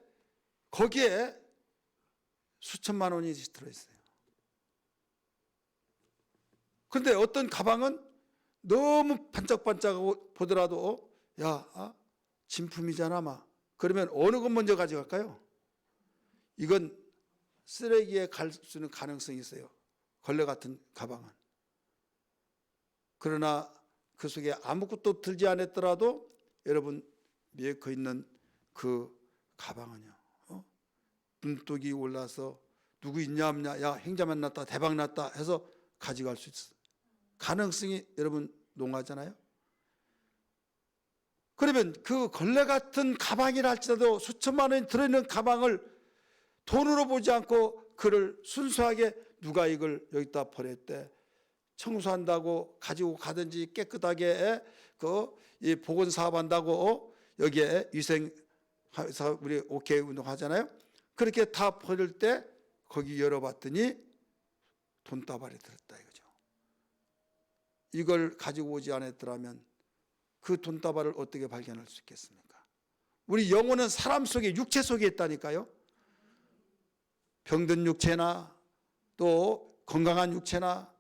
거기에 수천만 원이 들어있어요. 근데 어떤 가방은 너무 반짝반짝하고 보더라도 진품이잖아 막. 그러면 어느 것 먼저 가져갈까요? 이건 쓰레기에 갈 수 있는 가능성이 있어요. 걸레 같은 가방은. 그러나 그 속에 아무것도 들지 않았더라도 여러분 메이커 있는 그 가방은요. 눈독이 올라서 누구 있냐 없냐, 야 행자 만났다 대박 났다 해서 가져갈 수 있어요. 가능성이 여러분 농하잖아요. 그러면 그 걸레 같은 가방이라 할지라도 수천만 원이 들어있는 가방을 돈으로 보지 않고 그를 순수하게 누가 이걸 여기다 버렸대 청소한다고 가지고 가든지 깨끗하게 이 보건 사업한다고 여기에 위생사 우리 OK 운동하잖아요. 그렇게 다 버릴 때 거기 열어봤더니 돈다발이 들었다 이거죠. 이걸 가지고 오지 않았더라면 그 돈다발을 어떻게 발견할 수 있겠습니까? 우리 영혼은 사람 속에 육체 속에 있다니까요. 병든 육체나 또 건강한 육체나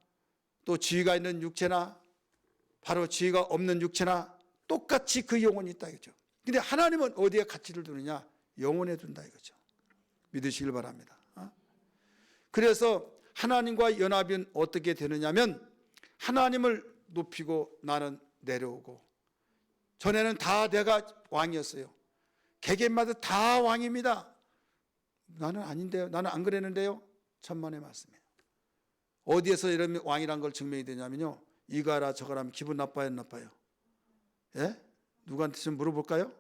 또 지위가 있는 육체나 바로 지위가 없는 육체나 똑같이 그 영혼이 있다 이거죠. 근데 하나님은 어디에 가치를 두느냐? 영혼에 둔다 이거죠. 믿으시길 바랍니다. 그래서 하나님과 연합은 어떻게 되느냐면 하나님을 높이고 나는 내려오고 전에는 다 내가 왕이었어요. 개개인마다 다 왕입니다. 나는 아닌데요. 나는 안 그랬는데요. 천만의 말씀이에요. 어디에서 이런 왕이란 걸 증명이 되냐면요. 이거라 저거라 하면 기분 나빠요 안 나빠요? 예? 누구한테 좀 물어볼까요?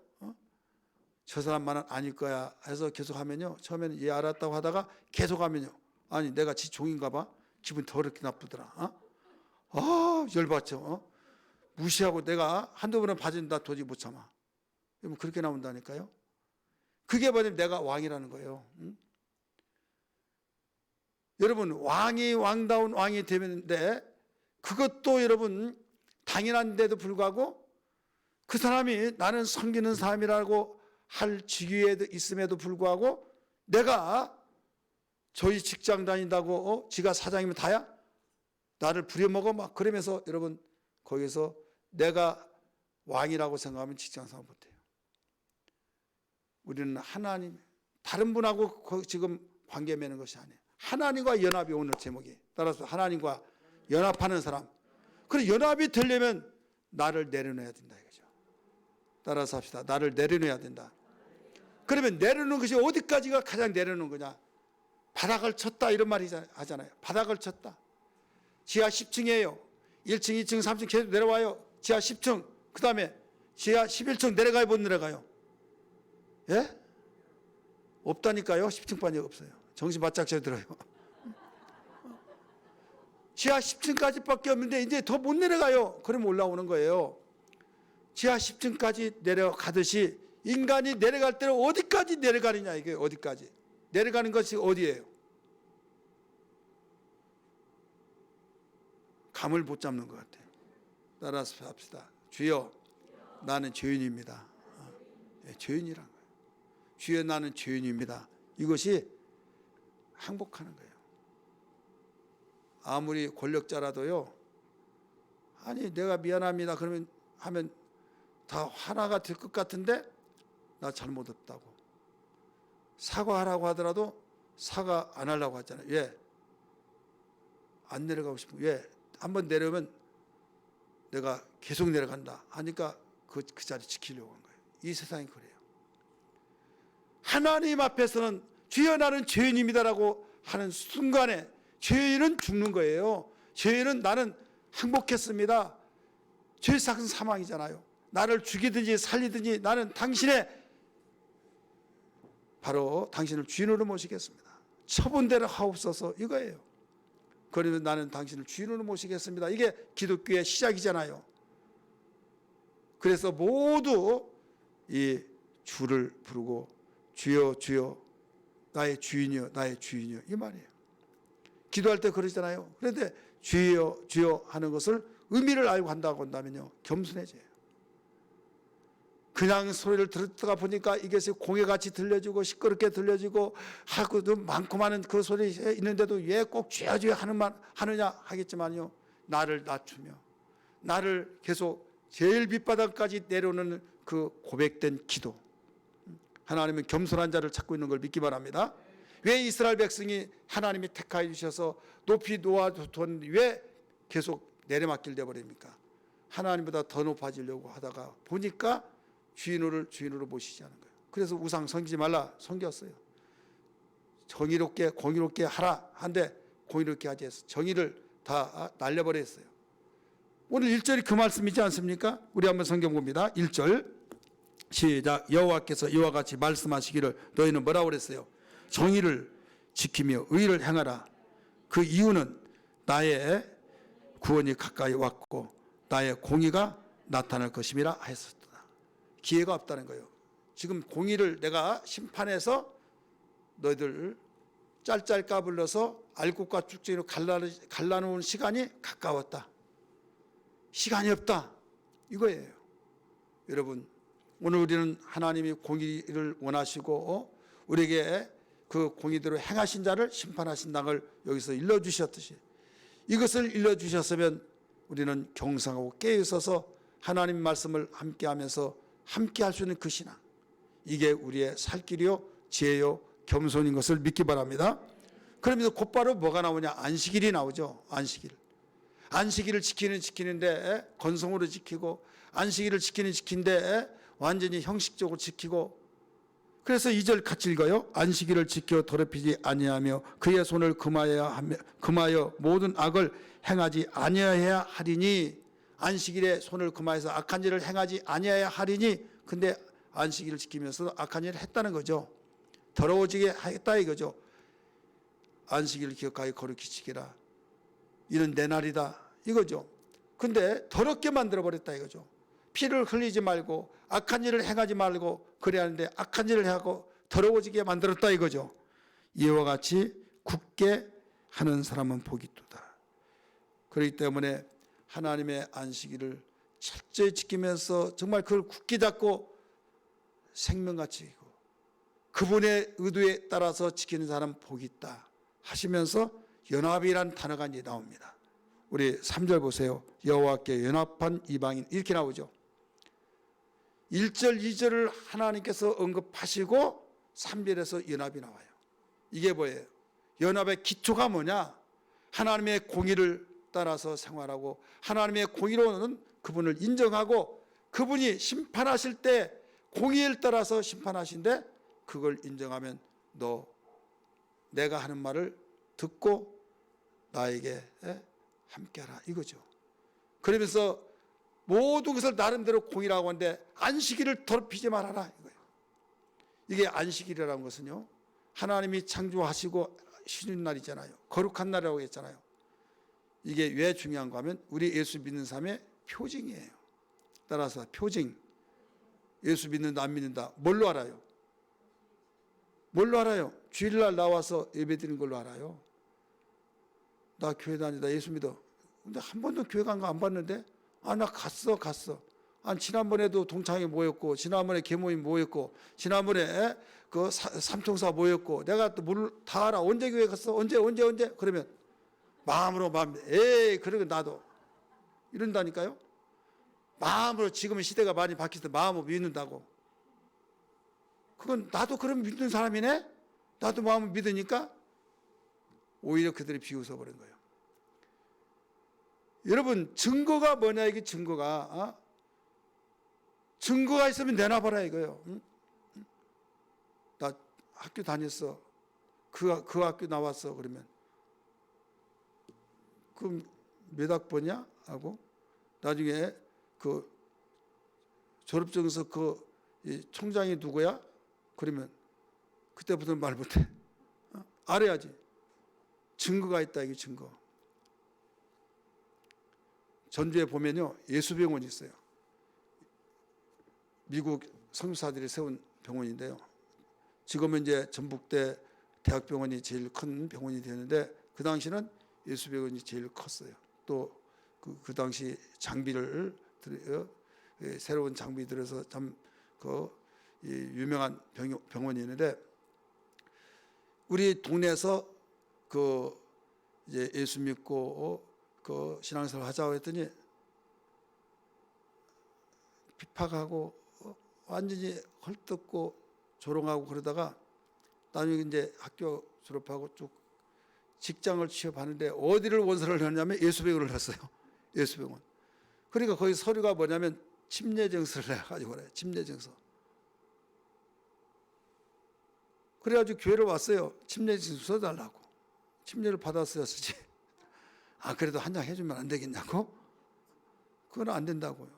저 사람만은 아닐 거야 해서 계속하면요. 처음에는 얘 알았다고 하다가 계속하면요. 아니 내가 지 종인가 봐. 기분 더럽게 나쁘더라. 열받죠. 무시하고 내가 한두 번은 봐준다 도저히 못 참아. 그렇게 나온다니까요. 그게 뭐냐면 내가 왕이라는 거예요. 여러분 왕이 왕다운 왕이 되는데 그것도 여러분 당연한데도 불구하고 그 사람이 나는 섬기는 사람이라고 할 직위에 있음에도 불구하고 내가 저희 직장 다닌다고 지가 사장이면 다야? 나를 부려먹어 막 그러면서 여러분 거기서 내가 왕이라고 생각하면 직장 생활 못해요. 우리는 하나님 다른 분하고 지금 관계 맺는 것이 아니에요. 하나님과 연합이 오늘 제목이. 따라서 하나님과 연합하는 사람. 그리고 연합이 되려면 나를 내려놔야 된다 이거죠. 따라서 합시다. 나를 내려놔야 된다. 그러면 내려놓는 것이 어디까지가 가장 내려놓는 거냐? 바닥을 쳤다 이런 말이 하잖아요. 바닥을 쳤다. 지하 10층이에요. 1층, 2층, 3층 계속 내려와요. 지하 10층, 그 다음에 지하 11층 내려가요, 못 내려가요? 예? 없다니까요. 10층뿐이 없어요. 정신 바짝 차려들어요. 지하 10층까지밖에 없는데 이제 더 못 내려가요. 그러면 올라오는 거예요. 지하 10층까지 내려가듯이 인간이 내려갈 때는 어디까지 내려가느냐, 이게 어디까지. 내려가는 것이 어디예요? 감을 못 잡는 것 같아요. 따라서 합시다. 주여, 나는 죄인입니다. 죄인이란 거예요. 주여, 나는 죄인입니다. 이것이 항복하는 거예요. 아무리 권력자라도요, 아니 내가 미안합니다 그러면 하면 다 하나가 될 것 같은데 나 잘못했다고 사과하라고 하더라도 사과 안 하려고 하잖아요. 왜? 안 내려가고 싶은, 왜? 한번 내려오면 내가 계속 내려간다 하니까 그 자리 지키려고 한 거예요. 이 세상이 그래요. 하나님 앞에서는 주여 나는 죄인입니다라고 하는 순간에 죄인은 죽는 거예요. 죄인은 나는 항복했습니다. 죄삭은 사망이잖아요. 나를 죽이든지 살리든지 나는 당신의 바로 당신을 주인으로 모시겠습니다. 처분대로 하옵소서, 이거예요. 그러면 나는 당신을 주인으로 모시겠습니다. 이게 기독교의 시작이잖아요. 그래서 모두 이 주를 부르고 주여 주여 나의 주인이여 나의 주인이여 이 말이에요. 기도할 때 그러잖아요. 그런데 주여 주여 하는 것을 의미를 알고 한다고 한다면요, 겸손해져요. 그냥 소리를 듣다가 보니까 이것이 공해같이 들려지고 시끄럽게 들려지고 하고도 많고 많은 그 소리 있는데도 왜 꼭 주여 주여 하느냐 하겠지만요, 나를 낮추며 나를 계속 제일 밑바닥까지 내려오는 그 고백된 기도, 하나님은 겸손한 자를 찾고 있는 걸 믿기 바랍니다. 왜 이스라엘 백성이 하나님이 택하여 주셔서 높이 놓아두던 왜 계속 내려막길 돼버립니까? 하나님보다 더 높아지려고 하다가 보니까 주인으로 모시지 않은 거예요. 그래서 우상 섬기지 말라 섬겼어요. 정의롭게 공의롭게 하라 한데 공의롭게 하지 않았어요. 정의를 다 날려버렸어요. 오늘 1절이 그 말씀이지 않습니까? 우리 한번 성경 봅니다. 1절 시작. 여호와께서 이와 같이 말씀하시기를 너희는 뭐라고 그랬어요? 정의를 지키며 의를 행하라. 그 이유는 나의 구원이 가까이 왔고 나의 공의가 나타날 것임이라 하였었다. 기회가 없다는 거예요. 지금 공의를 내가 심판해서 너희들 짤짤 까불러서 알곡과 쭉정이로 갈라놓은 시간이 가까웠다. 시간이 없다. 이거예요. 여러분, 오늘 우리는 하나님이 공의를 원하시고 우리에게 그 공의대로 행하신 자를 심판하신다는 걸 여기서 일러주셨듯이 이것을 일러주셨으면 우리는 경성하고 깨어서서 하나님 말씀을 함께하면서 함께할 수 있는 그 신앙, 이게 우리의 살 길이요 지혜요 겸손인 것을 믿기 바랍니다. 그러면서 곧바로 뭐가 나오냐? 안식일이 나오죠. 안식일을 지키는데 건성으로 지키고 안식일을 지키는데 완전히 형식적으로 지키고, 그래서 2절 같이 읽어요. 안식일을 지켜 더럽히지 아니하며 그의 손을 금하여 모든 악을 행하지 아니하여야 하리니, 안식일에 손을 금하여서 악한 일을 행하지 아니하여야 하리니, 근데 안식일을 지키면서 악한 일을 했다는 거죠. 더러워지게 했다 이거죠. 안식일을 기억하여 거룩히 지키라. 이는 내 날이다 이거죠. 근데 더럽게 만들어버렸다 이거죠. 피를 흘리지 말고 악한 일을 행하지 말고 그래야 하는데 악한 일을 하고 더러워지게 만들었다 이거죠. 이와 같이 굳게 하는 사람은 복이 있도다. 그렇기 때문에 하나님의 안식일을 철저히 지키면서 정말 그걸 굳게 잡고 생명같이 지키고 그분의 의도에 따라서 지키는 사람 복이 있다 하시면서 연합이란 단어가 이제 나옵니다. 우리 3절 보세요. 여호와께 연합한 이방인 이렇게 나오죠. 1절 2절을 하나님께서 언급하시고 3절에서 연합이 나와요. 이게 뭐예요? 연합의 기초가 뭐냐? 하나님의 공의를 따라서 생활하고 하나님의 공의로는 그분을 인정하고 그분이 심판하실 때 공의를 따라서 심판하신데 그걸 인정하면 너 내가 하는 말을 듣고 나에게 함께하라 이거죠. 그러면서 모든 것을 나름대로 공의라고 하는데 안식일을 더럽히지 말아라 이거예요. 이게 안식일이라는 것은요, 하나님이 창조하시고 쉬는 날이잖아요. 거룩한 날이라고 했잖아요. 이게 왜 중요한가 하면 우리 예수 믿는 삶의 표징이에요. 따라서 표징. 예수 믿는다 안 믿는다 뭘로 알아요? 뭘로 알아요? 주일날 나와서 예배드리는 걸로 알아요. 나 교회 다니다 예수 믿어. 근데 한 번도 교회 간 거 안 봤는데, 아, 나 갔어. 아, 지난번에도 동창회 모였고, 지난번에 계모임 모였고, 지난번에 그 삼총사 모였고, 내가 또 뭘 다 알아. 언제 교회 갔어? 언제? 그러면 마음으로 에이, 그러면 나도 이런다니까요. 마음으로. 지금은 시대가 많이 바뀌어서 마음으로 믿는다고. 그건 나도 그럼 믿는 사람이네? 나도 마음을 믿으니까 오히려 그들이 비웃어버린 거예요. 여러분, 증거가 뭐냐, 이게 증거가. 증거가 있으면 내놔봐라 이거예요. 응? 나 학교 다녔어. 그 학교 나왔어. 그러면 그럼 몇 학번이야? 하고 나중에 그 졸업증서 총장이 누구야? 그러면 그때부터는 말 못해. 알아야지. 증거가 있다, 이게 증거. 전주에 보면요, 예수병원이 있어요. 미국 선교사들이 세운 병원인데요. 지금은 이제 전북대 대학병원이 제일 큰 병원이 되는데, 그 당시는 예수병원이 제일 컸어요. 또 그 당시 장비를 새로운 장비 들어서 참 유명한 병원이 있는데, 우리 동네에서 이제 예수 믿고 신앙생활 하자고 했더니 핍박하고 완전히 헐뜯고 조롱하고 그러다가 나중에 이제 학교 졸업하고 쭉 직장을 취업하는데 어디를 원서를 넣냐면 예수병원을 했어요. 예수병원. 그러니까 거기 서류가 뭐냐면 침례증서를 해가지고 그래요. 침례증서. 그래가지고 교회를 왔어요. 침례증서 써달라고. 침례를 받았어야 쓰지. 아, 그래도 한 장 해주면 안 되겠냐고? 그건 안 된다고요.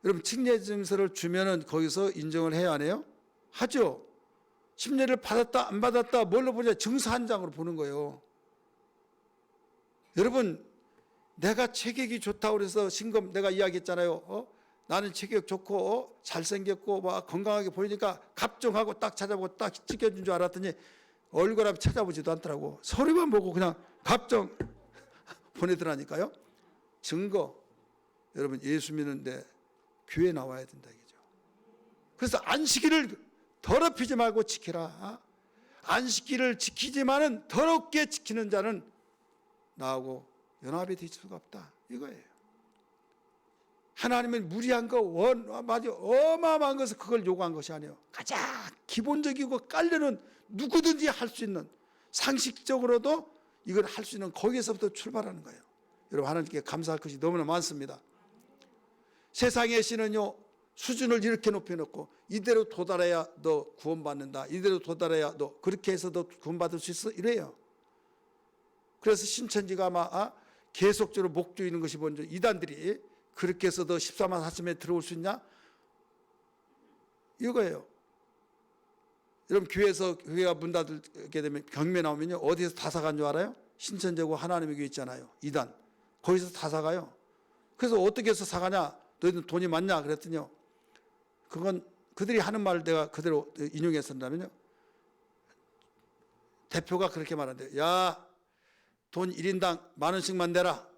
여러분, 침례증서를 주면은 거기서 인정을 해야 하네요? 하죠. 침례를 받았다 안 받았다 뭘로 보냐? 증서 한 장으로 보는 거예요. 여러분, 내가 체격이 좋다고 그래서 신금 내가 이야기했잖아요. 나는 체격 좋고 잘생겼고 막 건강하게 보이니까 갑종하고 딱 찾아보고 딱 찍혀준 줄 알았더니 얼굴 앞에 찾아보지도 않더라고. 서류만 보고 그냥 갑종 보내더라니까요. 증거. 여러분, 예수 믿는데 교회 나와야 된다 이거죠. 그래서 안식일을 더럽히지 말고 지키라. 안식일을 지키지만은 더럽게 지키는 자는 나하고 연합이 될 수가 없다 이거예요. 하나님은 무리한 거 맞아 어마어마한 것을 그걸 요구한 것이 아니에요. 가장 기본적이고 깔려는 누구든지 할 수 있는, 상식적으로도 이걸 할 수 있는 거기에서부터 출발하는 거예요. 여러분, 하나님께 감사할 것이 너무나 많습니다. 세상의 신은요, 수준을 이렇게 높여놓고 이대로 도달해야 너 구원받는다, 이대로 도달해야 너 그렇게 해서 너 구원받을 수 있어 이래요. 그래서 신천지가 아마 계속적으로 목 조이는 것이 먼저 이단들이 그렇게 해서 너 14만 4천에 들어올 수 있냐 이거예요. 여러분, 교회가 문 닫게 되면 경매 나오면요, 어디에서 다 사간 줄 알아요? 신천지고 하나님의 교회 있잖아요, 이단. 거기서 다 사가요. 그래서 어떻게 해서 사가냐? 너희들 돈이 많냐? 그랬더니요, 그건 그들이 하는 말을 내가 그대로 인용했었다면요, 대표가 그렇게 말한대요. 야, 돈 1인당 10,000원씩만 내라.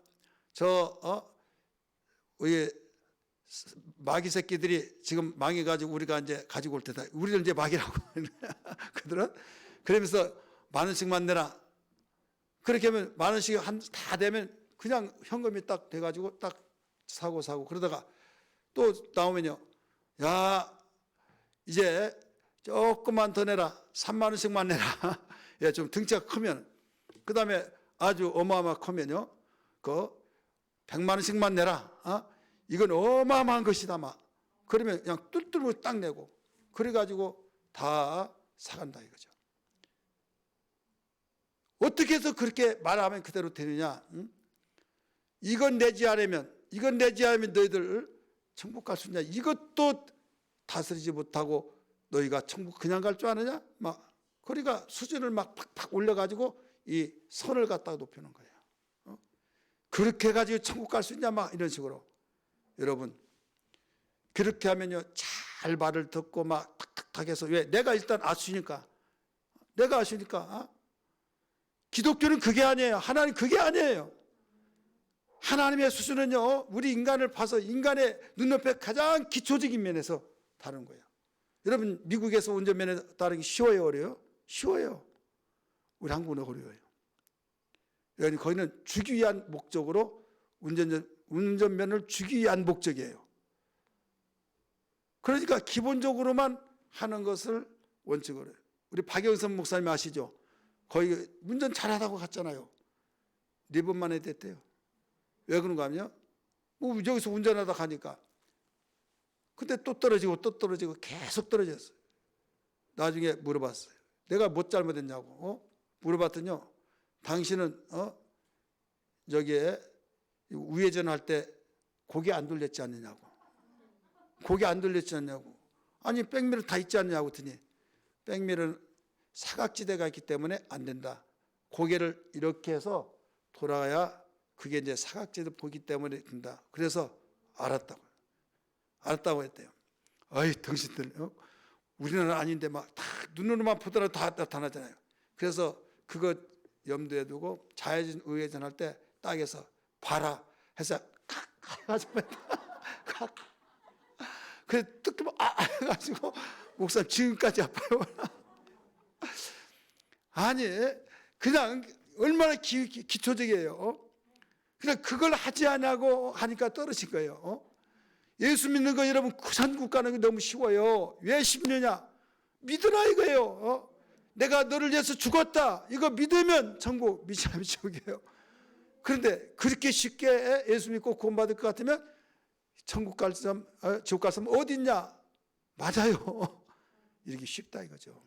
우리 마귀 새끼들이 지금 망해가지고 우리가 이제 가지고 올 때다. 우리를 이제 마귀라고. 그들은 그러면서 10,000원씩만 내라. 그렇게 하면 10,000원씩 다 되면 그냥 현금이 딱 돼가지고 딱 사고 그러다가 또 나오면요, 야, 이제 조금만 더 내라. 30,000원씩만 내라. 예, 좀 등치가 크면. 그 다음에 아주 어마어마하게 크면요, 100,000원씩만 내라. 이건 어마어마한 것이다. 막. 그러면 그냥 뚫뚫고 딱 내고, 그래가지고 다 사간다 이거죠. 어떻게 해서 그렇게 말하면 그대로 되느냐? 응? 이건 내지 않으면 너희들 천국 갈 수 있냐? 이것도 다스리지 못하고 너희가 천국 그냥 갈 줄 아느냐? 막 그러니까 수준을 막 팍팍 올려가지고 이 선을 갖다가 높이는 거예요. 그렇게 해가지고 천국 갈 수 있냐? 막 이런 식으로. 여러분 그렇게 하면요 잘 말을 듣고 막 탁탁탁 해서 왜? 내가 일단 아시니까 기독교는 그게 아니에요. 하나님 그게 아니에요. 하나님의 수준은요 우리 인간을 봐서 인간의 눈높이에 가장 기초적인 면에서 다른 거예요. 여러분 미국에서 운전면허 따르기 쉬워요 어려워요? 쉬워요. 우리 한국은 어려워요. 그러니까 거기는 주기 위한 목적으로 운전면허를 주기 위한 목적이에요. 그러니까 기본적으로만 하는 것을 원칙으로 해요. 우리 박영선 목사님 아시죠? 거기 운전 잘하다고 갔잖아요. 4번 만에 됐대요. 왜 그런가 하면요. 뭐 여기서 운전하다 가니까 근데 또 떨어지고 계속 떨어졌어요. 나중에 물어봤어요. 내가 뭐 잘못했냐고 물어봤더니요. 당신은 저기에 우회전할 때 고개 안 돌렸지 않느냐고. 고개 안 돌렸지 않냐고. 아니 백미러 다 있지 않냐고 했더니 백미러는 사각지대가 있기 때문에 안 된다. 고개를 이렇게 해서 돌아야 그게 이제 사각지대 보기 때문에 된다. 그래서 알았다고 했대요. 어이 당신들 우리나라는 아닌데 막 다 눈으로만 보더라도 다 나타나잖아요. 그래서 그거 염두에 두고 좌회전 우회전할 때 딱에서 봐라 해서 가지고 그래 뜯기면 해가지고 목사님 지금까지 아파요. 아니 그냥 얼마나 기초적이에요. 그냥 그걸 하지 않냐고 하니까 떨어진 거예요. 예수 믿는 거 여러분 천국 가는 게 너무 쉬워요. 왜 쉽느냐? 믿으라 이거예요. 내가 너를 위해서 죽었다. 이거 믿으면 천국, 믿지 않으면 지옥이에요. 그런데 그렇게 쉽게 예수 믿고 구원받을 것 같으면 천국 갈 사람, 지옥 갈 사람 어디 있냐? 맞아요. 이렇게 쉽다 이거죠.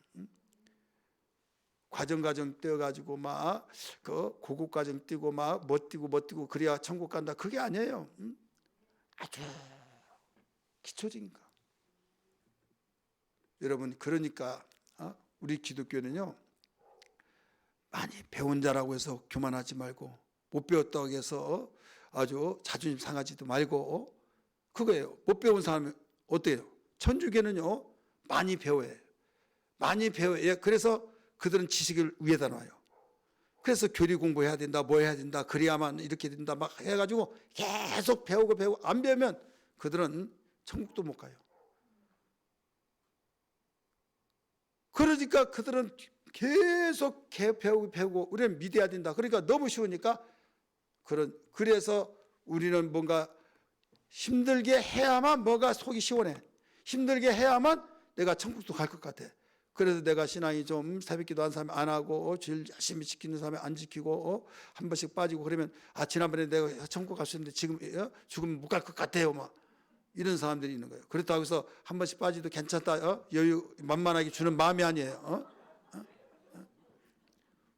과정 떼어가지고 막 그 고급 과정 띄고 막 못 뛰고 그래야 천국 간다. 그게 아니에요. 아주 기초적인 거. 여러분 그러니까 우리 기독교는요 많이 배운 자라고 해서 교만하지 말고 못 배웠다고 해서 아주 자존심 상하지도 말고 그거예요. 못 배운 사람은 어때요? 천주교는요 많이 배워요. 많이 배워요. 그래서 그들은 지식을 위에다 놔요. 그래서 교리 공부해야 된다, 뭐 해야 된다, 그래야만 이렇게 된다 막 해가지고 계속 배우고 안 배우면 그들은 천국도 못 가요. 그러니까 그들은 계속 배우고 우리는 믿어야 된다. 그러니까 너무 쉬우니까 그래서 우리는 뭔가 힘들게 해야만 뭐가 속이 시원해. 힘들게 해야만 내가 천국도 갈 것 같아. 그래서 내가 신앙이 좀 새벽기도 한 사람이 안 하고 주일 열심히 지키는 사람이 안 지키고 한 번씩 빠지고 그러면 지난번에 내가 천국 갈 수 있는데 지금 죽으면 못 갈 것 같아요. 막 이런 사람들이 있는 거예요. 그렇다고 해서 한 번씩 빠지도 괜찮다. 여유 만만하게 주는 마음이 아니에요.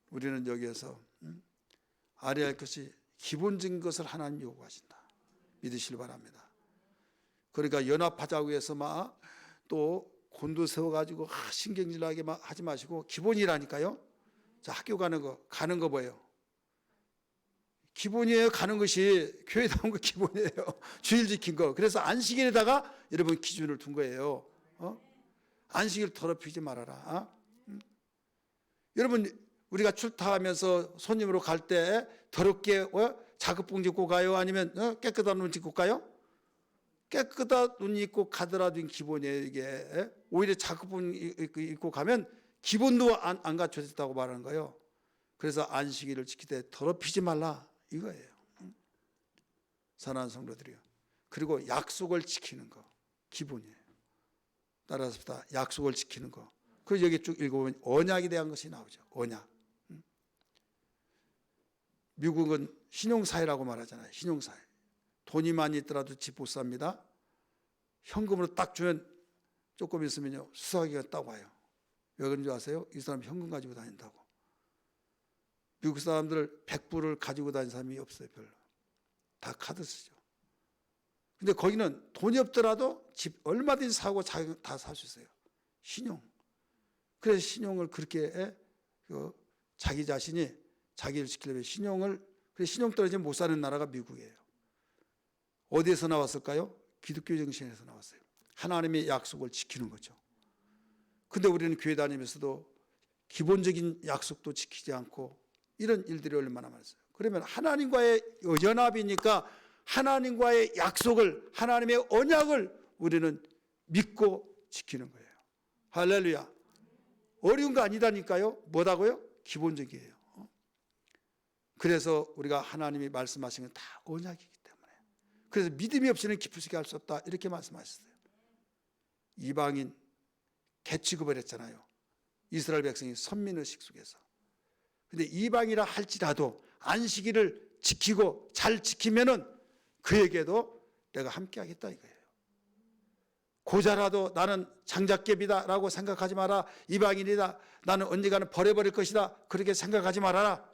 우리는 여기에서 알아야 할 것이 기본적인 것을 하나님 요구하신다. 믿으시길 바랍니다. 그러니까 연합하자고 해서 막 또 곤도 세워가지고 신경질나게 막 하지 마시고 기본이라니까요. 자, 학교 가는 거 뭐예요? 기본이에요. 가는 것이 교회 나온 거 기본이에요. 주일 지킨 거. 그래서 안식일에다가 여러분 기준을 둔 거예요. 안식일 더럽히지 말아라. 여러분 우리가 출타하면서 손님으로 갈 때 더럽게 자급봉 입고 가요? 아니면 깨끗한 옷 입고 가요? 깨끗한 옷 입고 가더라도 기본이에요. 이게 오히려 자급봉 입고 가면 기본도 안 갖춰졌다고 말하는 거예요. 그래서 안식일을 지킬 때 더럽히지 말라 이거예요. 사랑하는 성도들이요. 그리고 약속을 지키는 거 기본이에요. 따라서 약속을 지키는 거. 그래서 여기 쭉 읽어보면 언약에 대한 것이 나오죠. 언약. 미국은 신용사회라고 말하잖아요. 신용사회. 돈이 많이 있더라도 집 못 삽니다. 현금으로 딱 주면 조금 있으면요 수사기가 딱 와요. 왜 그런 줄 아세요? 이 사람 현금 가지고 다닌다고. 미국 사람들 100불을 가지고 다니는 사람이 없어요. 별로. 다 카드 쓰죠. 근데 거기는 돈이 없더라도 집 얼마든지 사고 다 살 수 있어요. 신용. 그래서 신용을 그렇게 자기 자신이 자기를 지키려면 신용 떨어지면 못 사는 나라가 미국이에요. 어디에서 나왔을까요? 기독교 정신에서 나왔어요. 하나님의 약속을 지키는 거죠. 근데 우리는 교회 다니면서도 기본적인 약속도 지키지 않고 이런 일들이 얼마나 많았어요. 그러면 하나님과의 연합이니까 하나님과의 약속을, 하나님의 언약을 우리는 믿고 지키는 거예요. 할렐루야. 어려운 거 아니다니까요. 뭐다고요? 기본적이에요. 그래서 우리가 하나님이 말씀하신 건 다 언약이기 때문에. 그래서 믿음이 없이는 기쁘시게 할 수 없다. 이렇게 말씀하셨어요. 이방인 개취급을 했잖아요. 이스라엘 백성이 선민의식 속에서. 근데 이방이라 할지라도 안식일을 지키고 잘 지키면은 그에게도 내가 함께 하겠다 이거예요. 고자라도 나는 장작개비다라고 생각하지 마라. 이방인이다. 나는 언젠가는 버려버릴 것이다. 그렇게 생각하지 말아라.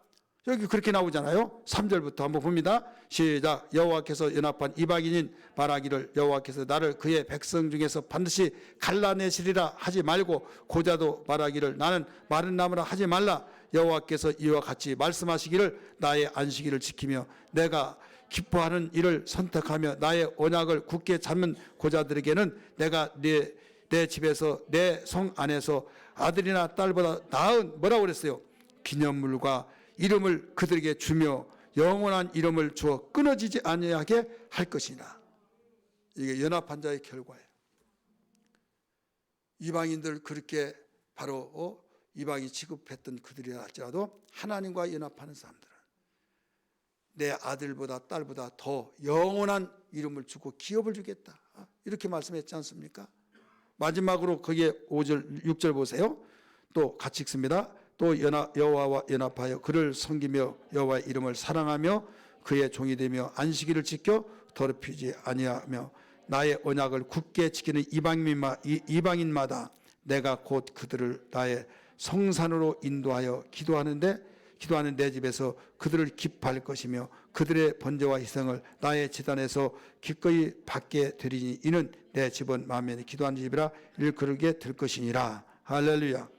여기 그렇게 나오잖아요. 3절부터 한번 봅니다. 시작. 여호와께서 연합한 이방인인 말하기를 여호와께서 나를 그의 백성 중에서 반드시 갈라내시리라 하지 말고 고자도 말하기를 나는 마른 나무라 하지 말라. 여호와께서 이와 같이 말씀하시기를 나의 안식일을 지키며 내가 기뻐하는 일을 선택하며 나의 언약을 굳게 잡는 고자들에게는 내가 내 집에서 내 성 안에서 아들이나 딸보다 나은 뭐라고 그랬어요? 기념물과 이름을 그들에게 주며 영원한 이름을 주어 끊어지지 아니하게 할 것이나. 이게 연합한 자의 결과예요. 이방인들 그렇게 바로 이방이 취급했던 그들이라 할지라도 하나님과 연합하는 사람들은 내 아들보다 딸보다 더 영원한 이름을 주고 기업을 주겠다. 이렇게 말씀했지 않습니까? 마지막으로 거기에 5절, 6절 보세요. 또 같이 읽습니다. 또 여호와와 연합하여 그를 섬기며 여호와의 이름을 사랑하며 그의 종이 되며 안식일을 지켜 더럽히지 아니하며 나의 언약을 굳게 지키는 이방인마다 내가 곧 그들을 나의 성산으로 인도하여 기도하는 내 집에서 그들을 기뻐할 것이며 그들의 번제와 희생을 나의 제단에서 기꺼이 받게 되리니 이는 내 집은 만면에 기도하는 집이라 일컬게 될 것이니라. 할렐루야.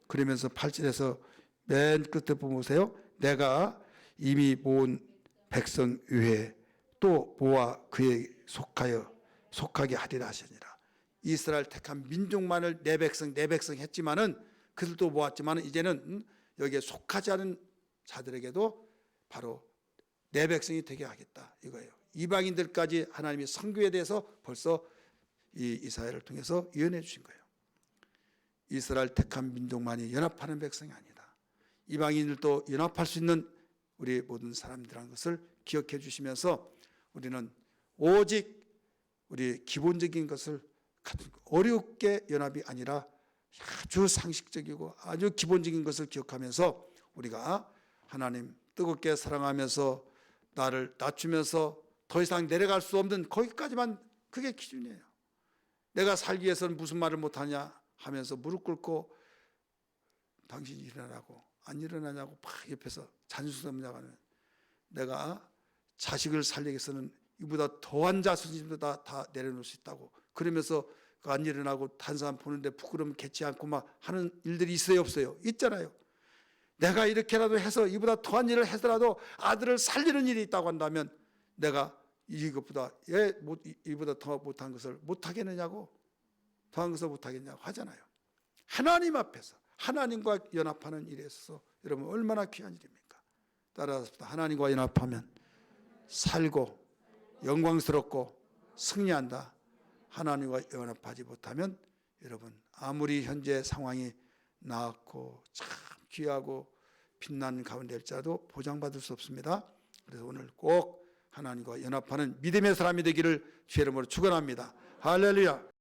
그러면서 8절에서 맨 끝에 보세요. 내가 이미 모은 백성 외에 또 모아 그에 속하게 하리라 하시니라. 이스라엘 택한 민족만을 내 백성 했지만은 그들도 모았지만은 이제는 여기에 속하지 않은 자들에게도 바로 내 백성이 되게 하겠다 이거예요. 이방인들까지 하나님이 선교에 대해서 벌써 이 이사야를 통해서 예언해 주신 거예요. 이스라엘 택한 민족만이 연합하는 백성이 아니다. 이방인들도 연합할 수 있는 우리 모든 사람들이라는 것을 기억해 주시면서 우리는 오직 우리 기본적인 것을 어렵게 연합이 아니라 아주 상식적이고 아주 기본적인 것을 기억하면서 우리가 하나님 뜨겁게 사랑하면서 나를 낮추면서 더 이상 내려갈 수 없는 거기까지만 그게 기준이에요. 내가 살기 위해서는 무슨 말을 못하냐 하면서 무릎 꿇고 당신이 일어나라고 안 일어나냐고 막 옆에서 잔수섬냐고 하면 내가 자식을 살리기 위해서는 이보다 더한 자존심도 다 내려놓을 수 있다고 그러면서 안 일어나고 한 사람 보는데 부끄러움 개치 않고 막 하는 일들이 있어요 없어요? 있잖아요. 내가 이렇게라도 해서 이보다 더한 일을 하더라도 아들을 살리는 일이 있다고 한다면 내가 이것보다 이보다 더 못한 것을 못하겠느냐고 더한 것을 못하겠냐고 하잖아요. 하나님 앞에서 하나님과 연합하는 일에 있어서 여러분 얼마나 귀한 일입니까? 따라서 하나님과 연합하면 살고 영광스럽고 승리한다. 하나님과 연합하지 못하면 여러분 아무리 현재 상황이 나았고 참 귀하고 빛나는 가운데일지라도 보장받을 수 없습니다. 그래서 오늘 꼭 하나님과 연합하는 믿음의 사람이 되기를 주의 이름으로 축원합니다. 할렐루야.